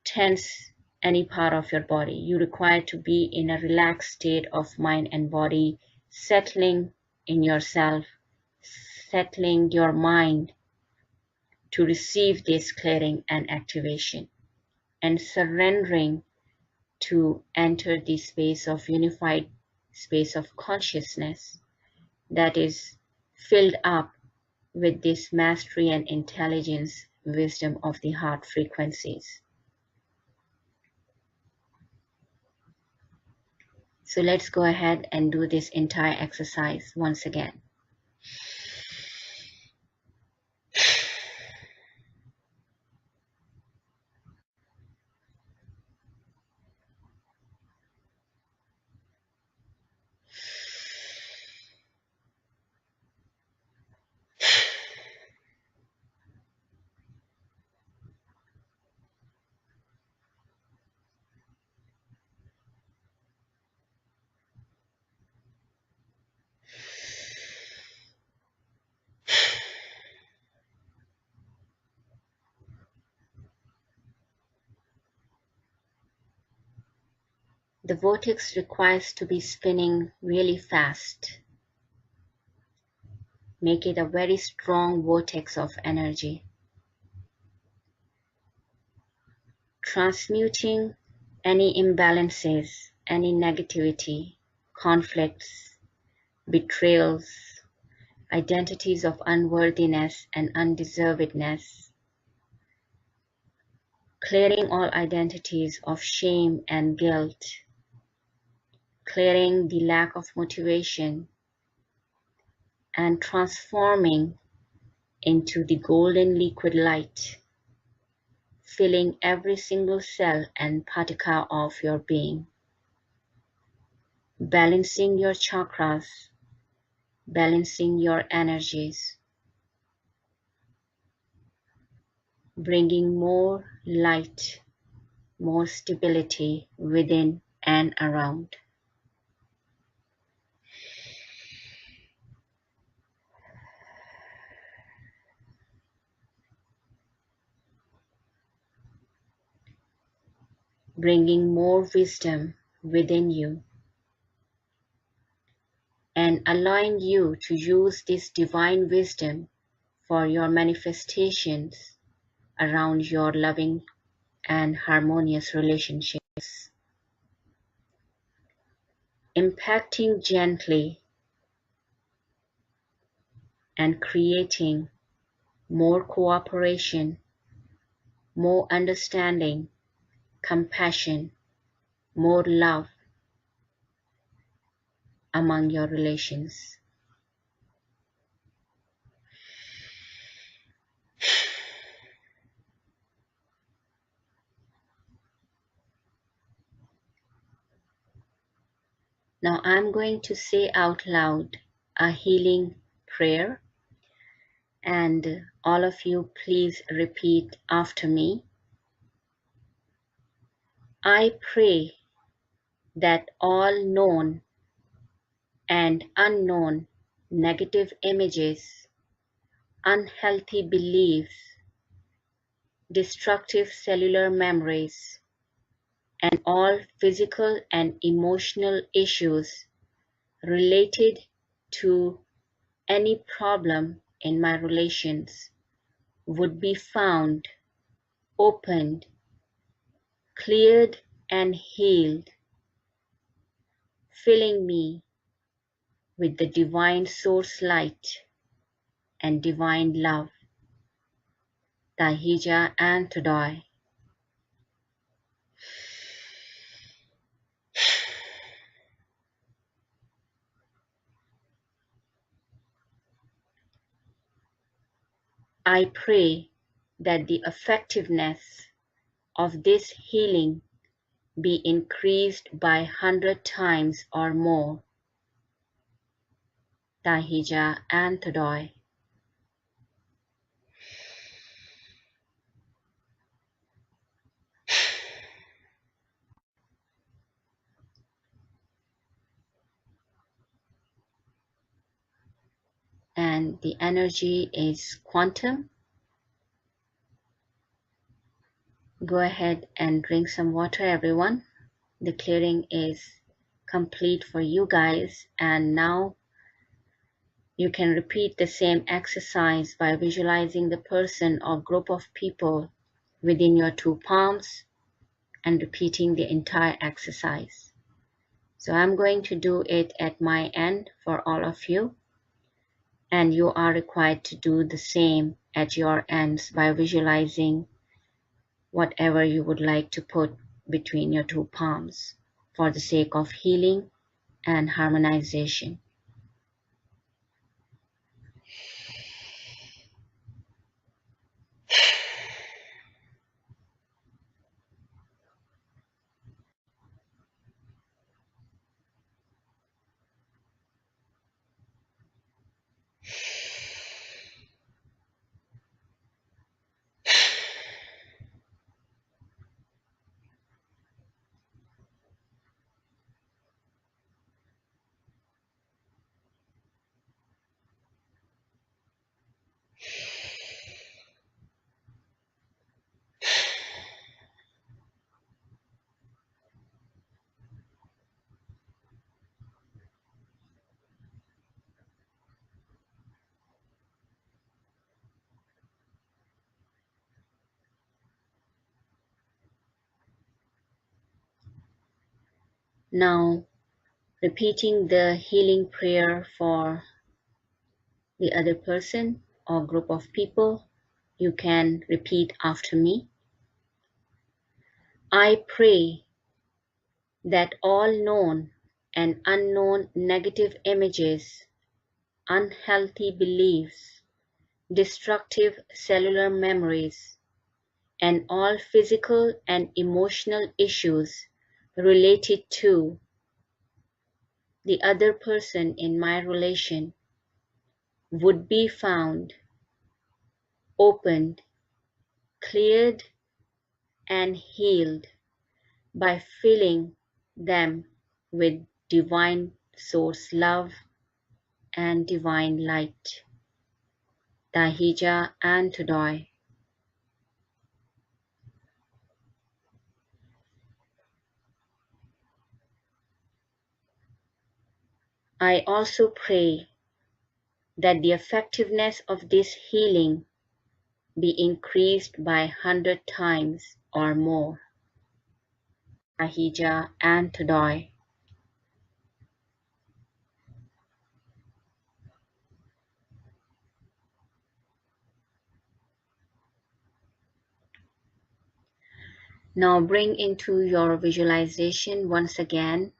Speaker 1: tense any part of your body. You require to be in a relaxed state of mind and body, settling in yourself, settling your mind to receive this clearing and activation, and surrendering to enter the space of unified space of consciousness that is filled up with this mastery and intelligence wisdom of the heart frequencies. So let's go ahead and do this entire exercise once again. The vortex requires to be spinning really fast. Make it a very strong vortex of energy. Transmuting any imbalances, any negativity, conflicts, betrayals, identities of unworthiness and undeservedness. Clearing all identities of shame and guilt. Clearing the lack of motivation and transforming into the golden liquid light, filling every single cell and particle of your being, balancing your chakras, balancing your energies, bringing more light, more stability within and around. Bringing more wisdom within you and allowing you to use this divine wisdom for your manifestations around your loving and harmonious relationships. Impacting gently and creating more cooperation, more understanding, compassion, more love among your relations. Now I'm going to say out loud a healing prayer, and all of you please repeat after me. I pray that all known and unknown negative images, unhealthy beliefs, destructive cellular memories, and all physical and emotional issues related to any problem in my relations would be found, opened, cleared, and healed, filling me with the divine source light and divine love. Tahija and Todai. I pray that the effectiveness of this healing be increased by 100 times or more. Tahija and Todai. And the energy is quantum. Go ahead and drink some water, everyone. The clearing is complete for you guys, and now you can repeat the same exercise by visualizing the person or group of people within your two palms and repeating the entire exercise. So I'm going to do it at my end for all of you, and you are required to do the same at your ends by visualizing whatever you would like to put between your two palms for the sake of healing and harmonization. Now, repeating the healing prayer for the other person or group of people, you can repeat after me. I pray that all known and unknown negative images, unhealthy beliefs, destructive cellular memories, and all physical and emotional issues related to the other person in my relation would be found, opened, cleared, and healed by filling them with divine source love and divine light. Dahija and Todoi. I also pray that the effectiveness of this healing be increased by 100 times or more. Dahija and Todoi. Now bring into your visualization once again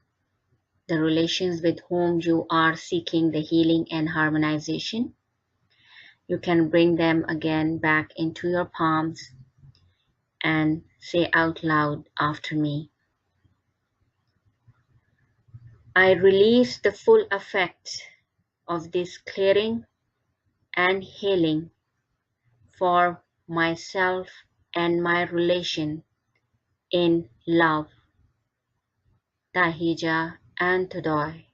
Speaker 1: the relations with whom you are seeking the healing and harmonization. You can bring them again back into your palms and say out loud after me. I release the full effect of this clearing and healing for myself and my relation in love. Dahija and Todoi.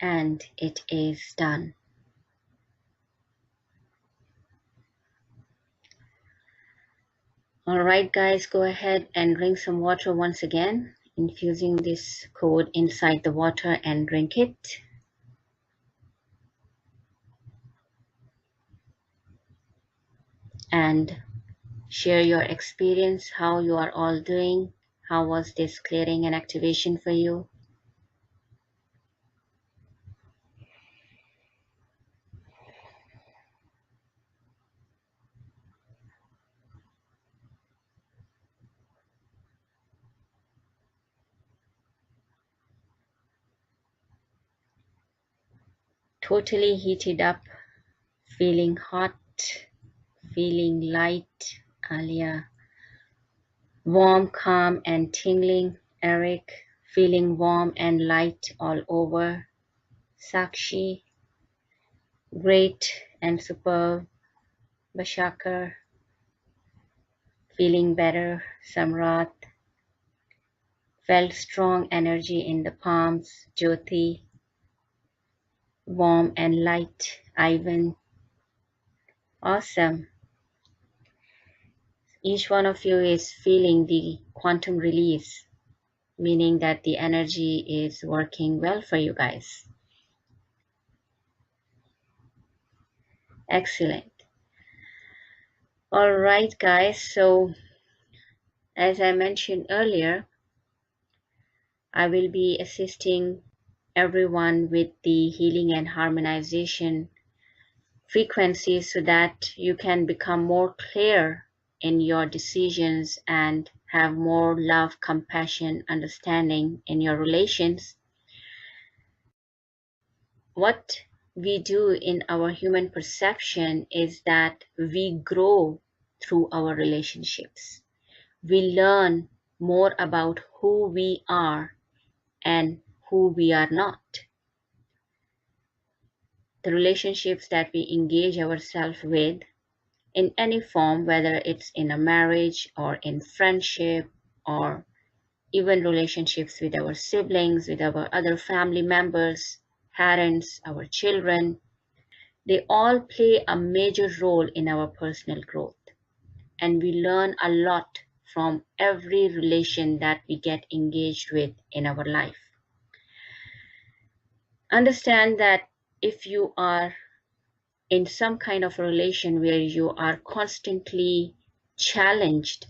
Speaker 1: And it is done. Alright guys, go ahead and drink some water once again, infusing this code inside the water and drink it. And share your experience, how you are all doing. How was this clearing and activation for you? Totally heated up, feeling hot, feeling light, Alia. Warm, calm, and tingling, Eric. Feeling warm and light all over, Sakshi. Great and superb, Bashakar. Feeling better, Samrat. Felt strong energy in the palms, Jyoti. Warm and light, Ivan. Awesome. Each one of you is feeling the quantum release, meaning that the energy is working well for you guys. Excellent. All right, guys. So, as I mentioned earlier, I will be assisting everyone with the healing and harmonization frequencies so that you can become more clear in your decisions and have more love, compassion, understanding in your relations. What we do in our human perception is that we grow through our relationships. We learn more about who we are and who we are not. The relationships that we engage ourselves with in any form, whether it's in a marriage or in friendship or even relationships with our siblings, with our other family members, parents, our children, they all play a major role in our personal growth. and we learn a lot from every relation that we get engaged with in our life. Understand that if you are in some kind of a relation where you are constantly challenged,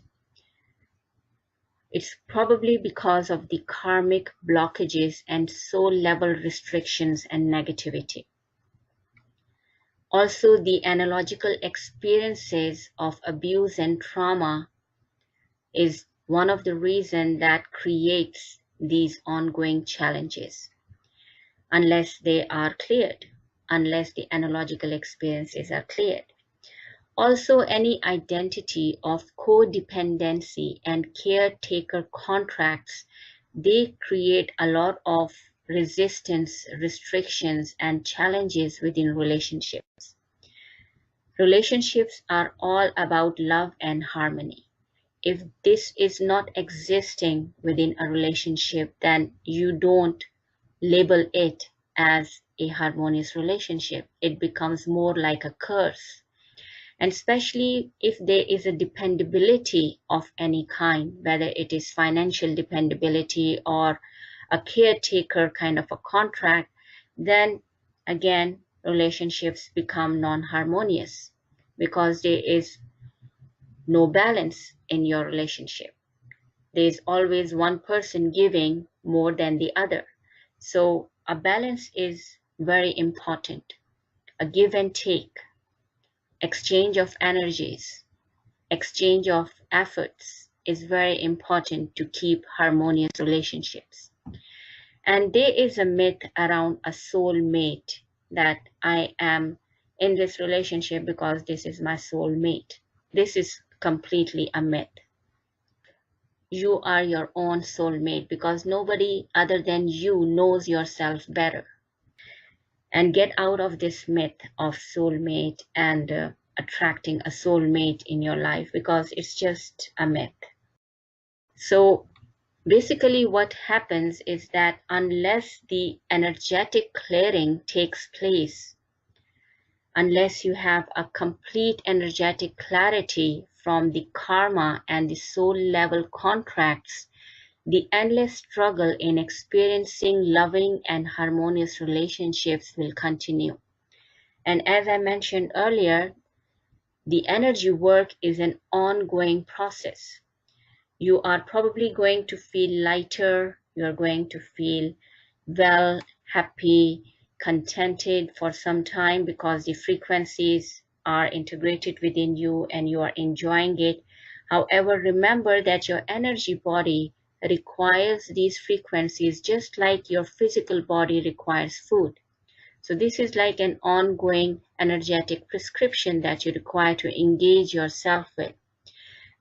Speaker 1: it's probably because of the karmic blockages and soul level restrictions and negativity. Also, the analogical experiences of abuse and trauma is one of the reasons that creates these ongoing challenges, unless they are cleared, unless the analogical experiences are cleared. Also, any identity of codependency and caretaker contracts, they create a lot of resistance, restrictions, and challenges within relationships. Relationships are all about love and harmony. If this is not existing within a relationship, then you don't label it as a harmonious relationship. It becomes more like a curse. And especially if there is a dependability of any kind, whether it is financial dependability or a caretaker kind of a contract, then again, relationships become non-harmonious because there is no balance in your relationship. There is always one person giving more than the other. So a balance is very important. A give and take, exchange of energies, exchange of efforts is very important to keep harmonious relationships. And there is a myth around a soulmate, that I am in this relationship because this is my soulmate. This is completely a myth. You are your own soulmate because nobody other than you knows yourself better. And get out of this myth of soulmate and attracting a soulmate in your life, because it's just a myth. So basically what happens is that unless the energetic clearing takes place, unless you have a complete energetic clarity from the karma and the soul level contracts, the endless struggle in experiencing loving and harmonious relationships will continue. And as I mentioned earlier, the energy work is an ongoing process. You are probably going to feel lighter, you're going to feel well, happy, contented for some time because the frequencies are integrated within you and you are enjoying it. However, remember that your energy body requires these frequencies just like your physical body requires food. So this is like an ongoing energetic prescription that you require to engage yourself with.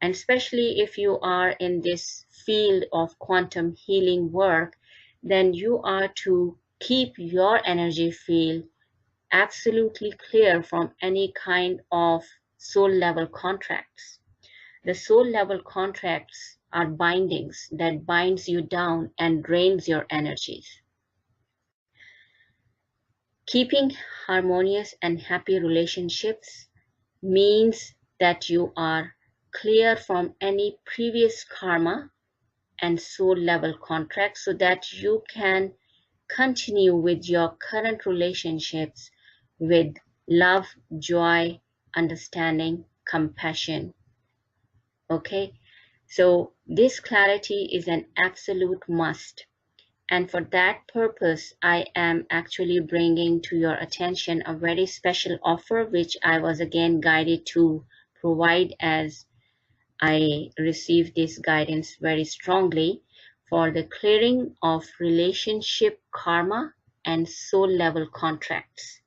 Speaker 1: And especially if you are in this field of quantum healing work, then you are to keep your energy field absolutely clear from any kind of soul level contracts. The soul level contracts are bindings that binds you down and drains your energies. Keeping harmonious and happy relationships means that you are clear from any previous karma and soul level contracts so that you can continue with your current relationships with love, joy, understanding, compassion. Okay, so this clarity is an absolute must. And for that purpose, I am actually bringing to your attention a very special offer, which I was again guided to provide as I received this guidance very strongly for the clearing of relationship karma and soul level contracts.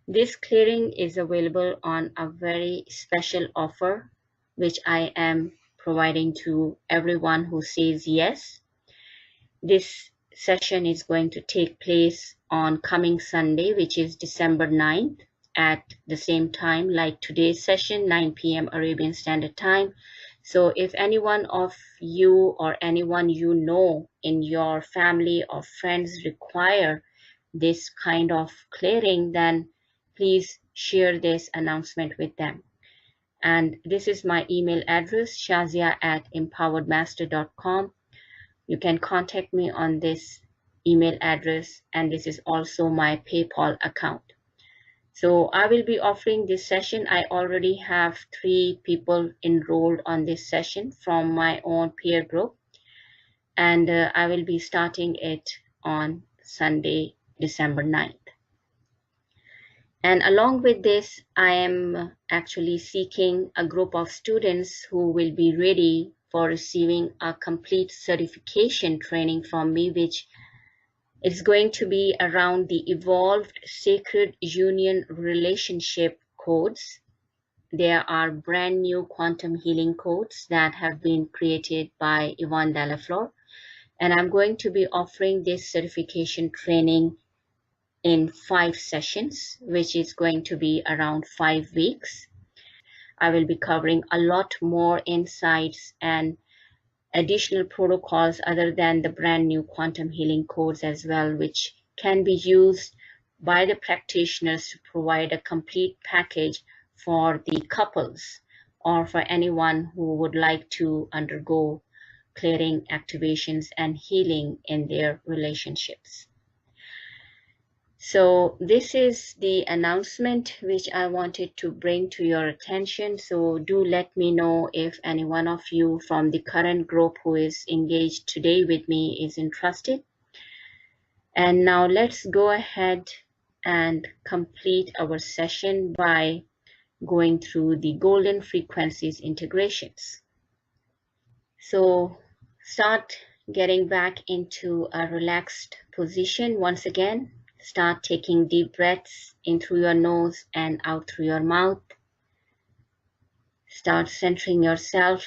Speaker 1: This clearing is available on a very special offer, which I am providing to everyone who says yes. This session is going to take place on coming Sunday, which is December 9th at the same time like today's session, 9 p.m. Arabian Standard Time. So if anyone of you or anyone you know in your family or friends require this kind of clearing, then please share this announcement with them. And this is my email address, shazia@empoweredmaster.com. You can contact me on this email address, and this is also my PayPal account. So I will be offering this session. I already have 3 people enrolled on this session from my own peer group, and I will be starting it on Sunday, December 9th. And along with this, I am actually seeking a group of students who will be ready for receiving a complete certification training from me, which is going to be around the evolved sacred union relationship codes. There are brand new quantum healing codes that have been created by Yvonne Delafleur. And I'm going to be offering this certification training in 5 sessions, which is going to be around 5 weeks. I will be covering a lot more insights and additional protocols other than the brand new quantum healing codes as well, which can be used by the practitioners to provide a complete package for the couples or for anyone who would like to undergo clearing, activations, and healing in their relationships. So this is the announcement which I wanted to bring to your attention. So do let me know if any one of you from the current group who is engaged today with me is interested. And now let's go ahead and complete our session by going through the golden frequencies integrations. So start getting back into a relaxed position once again. Start taking deep breaths in through your nose and out through your mouth. Start centering yourself.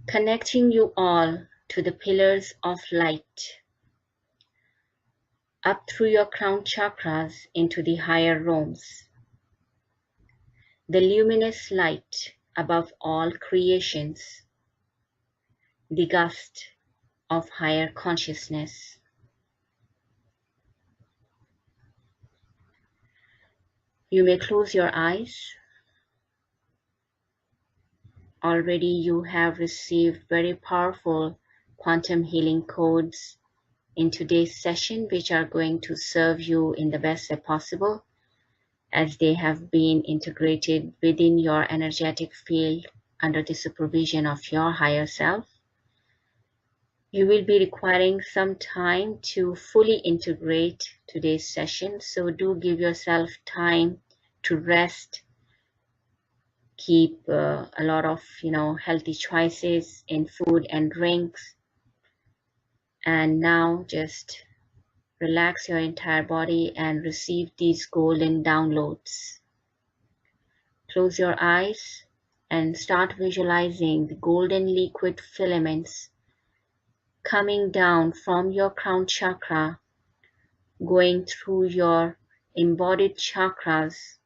Speaker 1: Connecting you all to the pillars of light, up through your crown chakras into the higher realms. The luminous light above all creations, the gust of higher consciousness. You may close your eyes. Already you have received very powerful quantum healing codes in today's session, which are going to serve you in the best way possible, as they have been integrated within your energetic field under the supervision of your higher self. You will be requiring some time to fully integrate today's session, so do give yourself time to rest. Keep a lot of healthy choices in food and drinks, and now just relax your entire body and receive these golden downloads. Close your eyes and start visualizing the golden liquid filaments coming down from your crown chakra, going through your embodied chakras,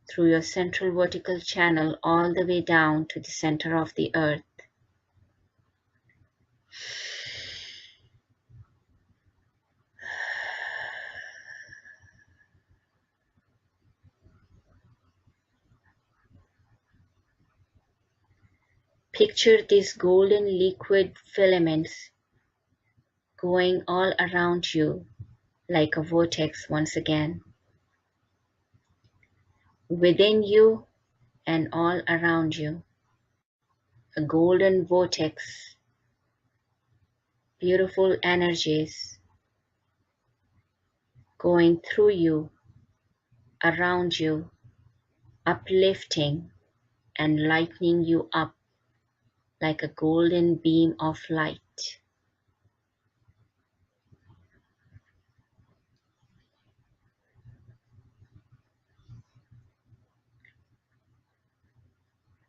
Speaker 1: through your central vertical channel, all the way down to the center of the earth. Picture these golden liquid filaments going all around you like a vortex once again, within you and all around you. A golden vortex, beautiful energies going through you, around you, uplifting and lightening you up like a golden beam of light.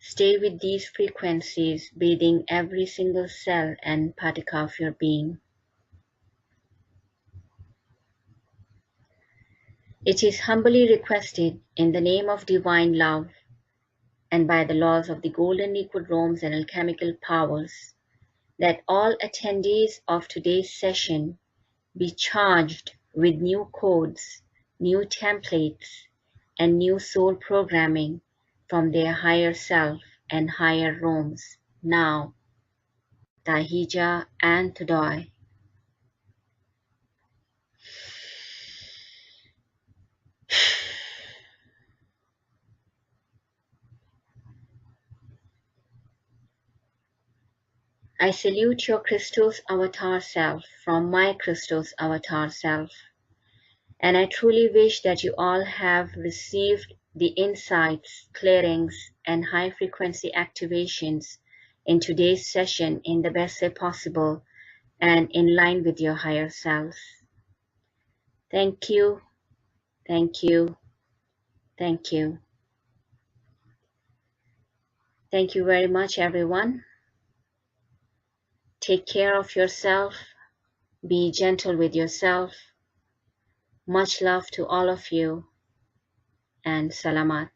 Speaker 1: Stay with these frequencies, bathing every single cell and particle of your being. It is humbly requested in the name of divine love and by the laws of the golden liquid realms and alchemical powers that all attendees of today's session be charged with new codes, new templates, and new soul programming from their higher self and higher realms now, Tahija and Tadoi. I salute your Crystal's avatar self from my Crystal's avatar self, and I truly wish that you all have received the insights, clearings, and high frequency activations in today's session in the best way possible and in line with your higher self. Thank you, thank you, thank you. Thank you very much, everyone. Take care of yourself. Be gentle with yourself. Much love to all of you, and salamat.